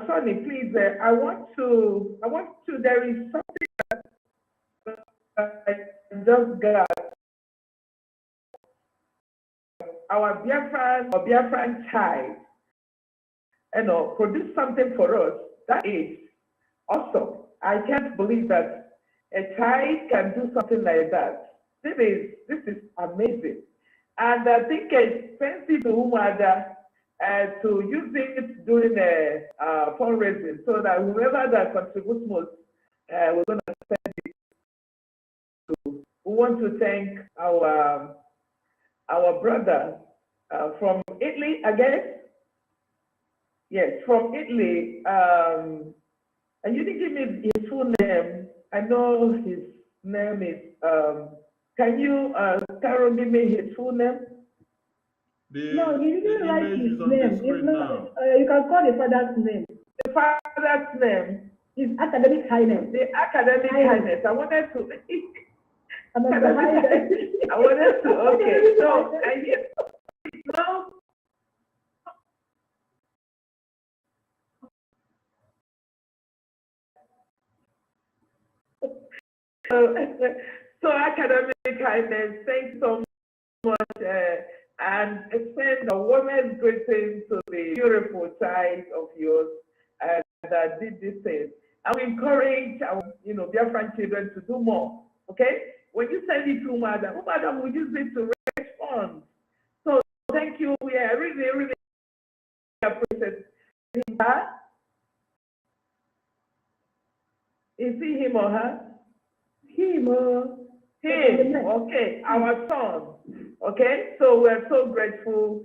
Sonny, please, I want to, there is something that I just got. Our Biafran child, produce something for us. That is awesome. I can't believe that a child can do something like that. This is amazing. And I think it's expensive to Umuada to use it during fundraising so that whoever that contributes most, we're going to send it to. We want to thank our brother from Italy again. Yes, from Italy. And you didn't give me his full name. I know his name is, can you, Carol, give me his full name? No, he didn't write his name. It's not, you can call the father's name. The father's name? His academic highness. The academic highness. I wanted to... I wanted to, okay. So, I hear now. So academic kindness, thanks so much, and extend a warmest greeting to the beautiful child of yours that did this thing. I will encourage our, Biafran children to do more. Okay, when you send it to Madam will use it to raise funds. So thank you. We are really, really appreciate him. Is he him or her? Him. Okay, our son. Okay, so we're so grateful.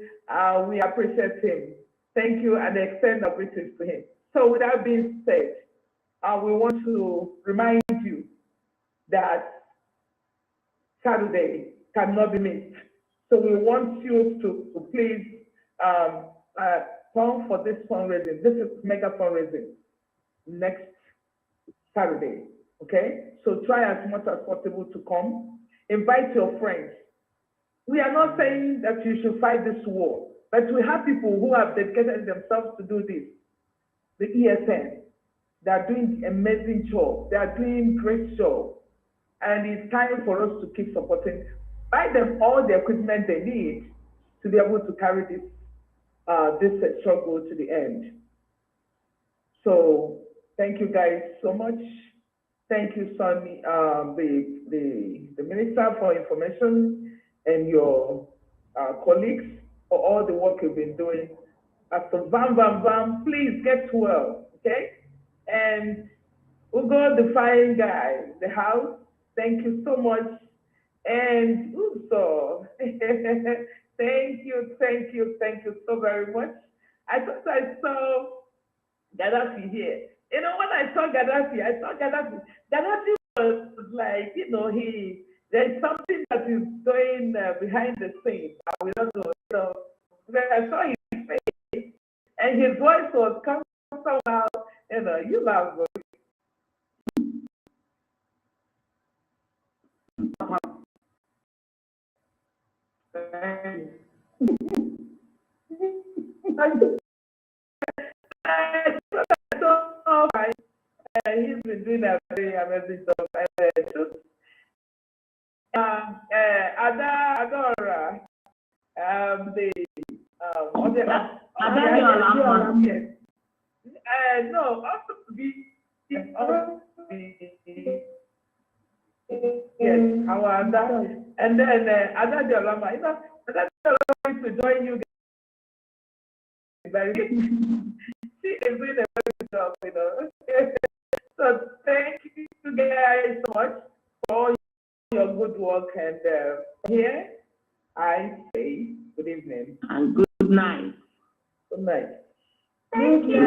We appreciate him. Thank you, and extend our greetings to him. So with that being said, we want to remind you that Saturday cannot be missed. So we want you to please come for this fundraising. This is mega fundraising next Saturday. Okay? So try as much as possible to come. Invite your friends. We are not saying that you should fight this war, but we have people who have dedicated themselves to do this. The ESN, they are doing amazing job. They are doing great job. And it's time for us to keep supporting. Buy them all the equipment they need to be able to carry this struggle to the end. So thank you guys so much. Thank you, Sonny, the Minister for Information, and your colleagues for all the work you've been doing. After Bam, please get well, okay? And Ugo, the fine guy, the house, thank you so much. And Uso, thank you so very much. I thought I saw Gaddafi here. You know, when I saw Gaddafi, Gaddafi was like, there's something that is going behind the scenes. We don't know. So when I saw his face and his voice was coming somehow, you laugh. He's been doing a very amazing job. Adora, no, also to be yes, our Ada, and then Ada Diolama. You know, Ada Diolama to join you guys. She is doing a very good job, you know. So thank you guys so much for your good work, and here I say good evening and good night. Good night. Thank you.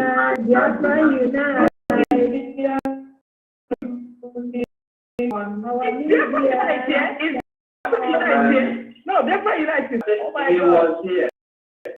Biafra unite. No, Biafra unite. Oh my He God. was here.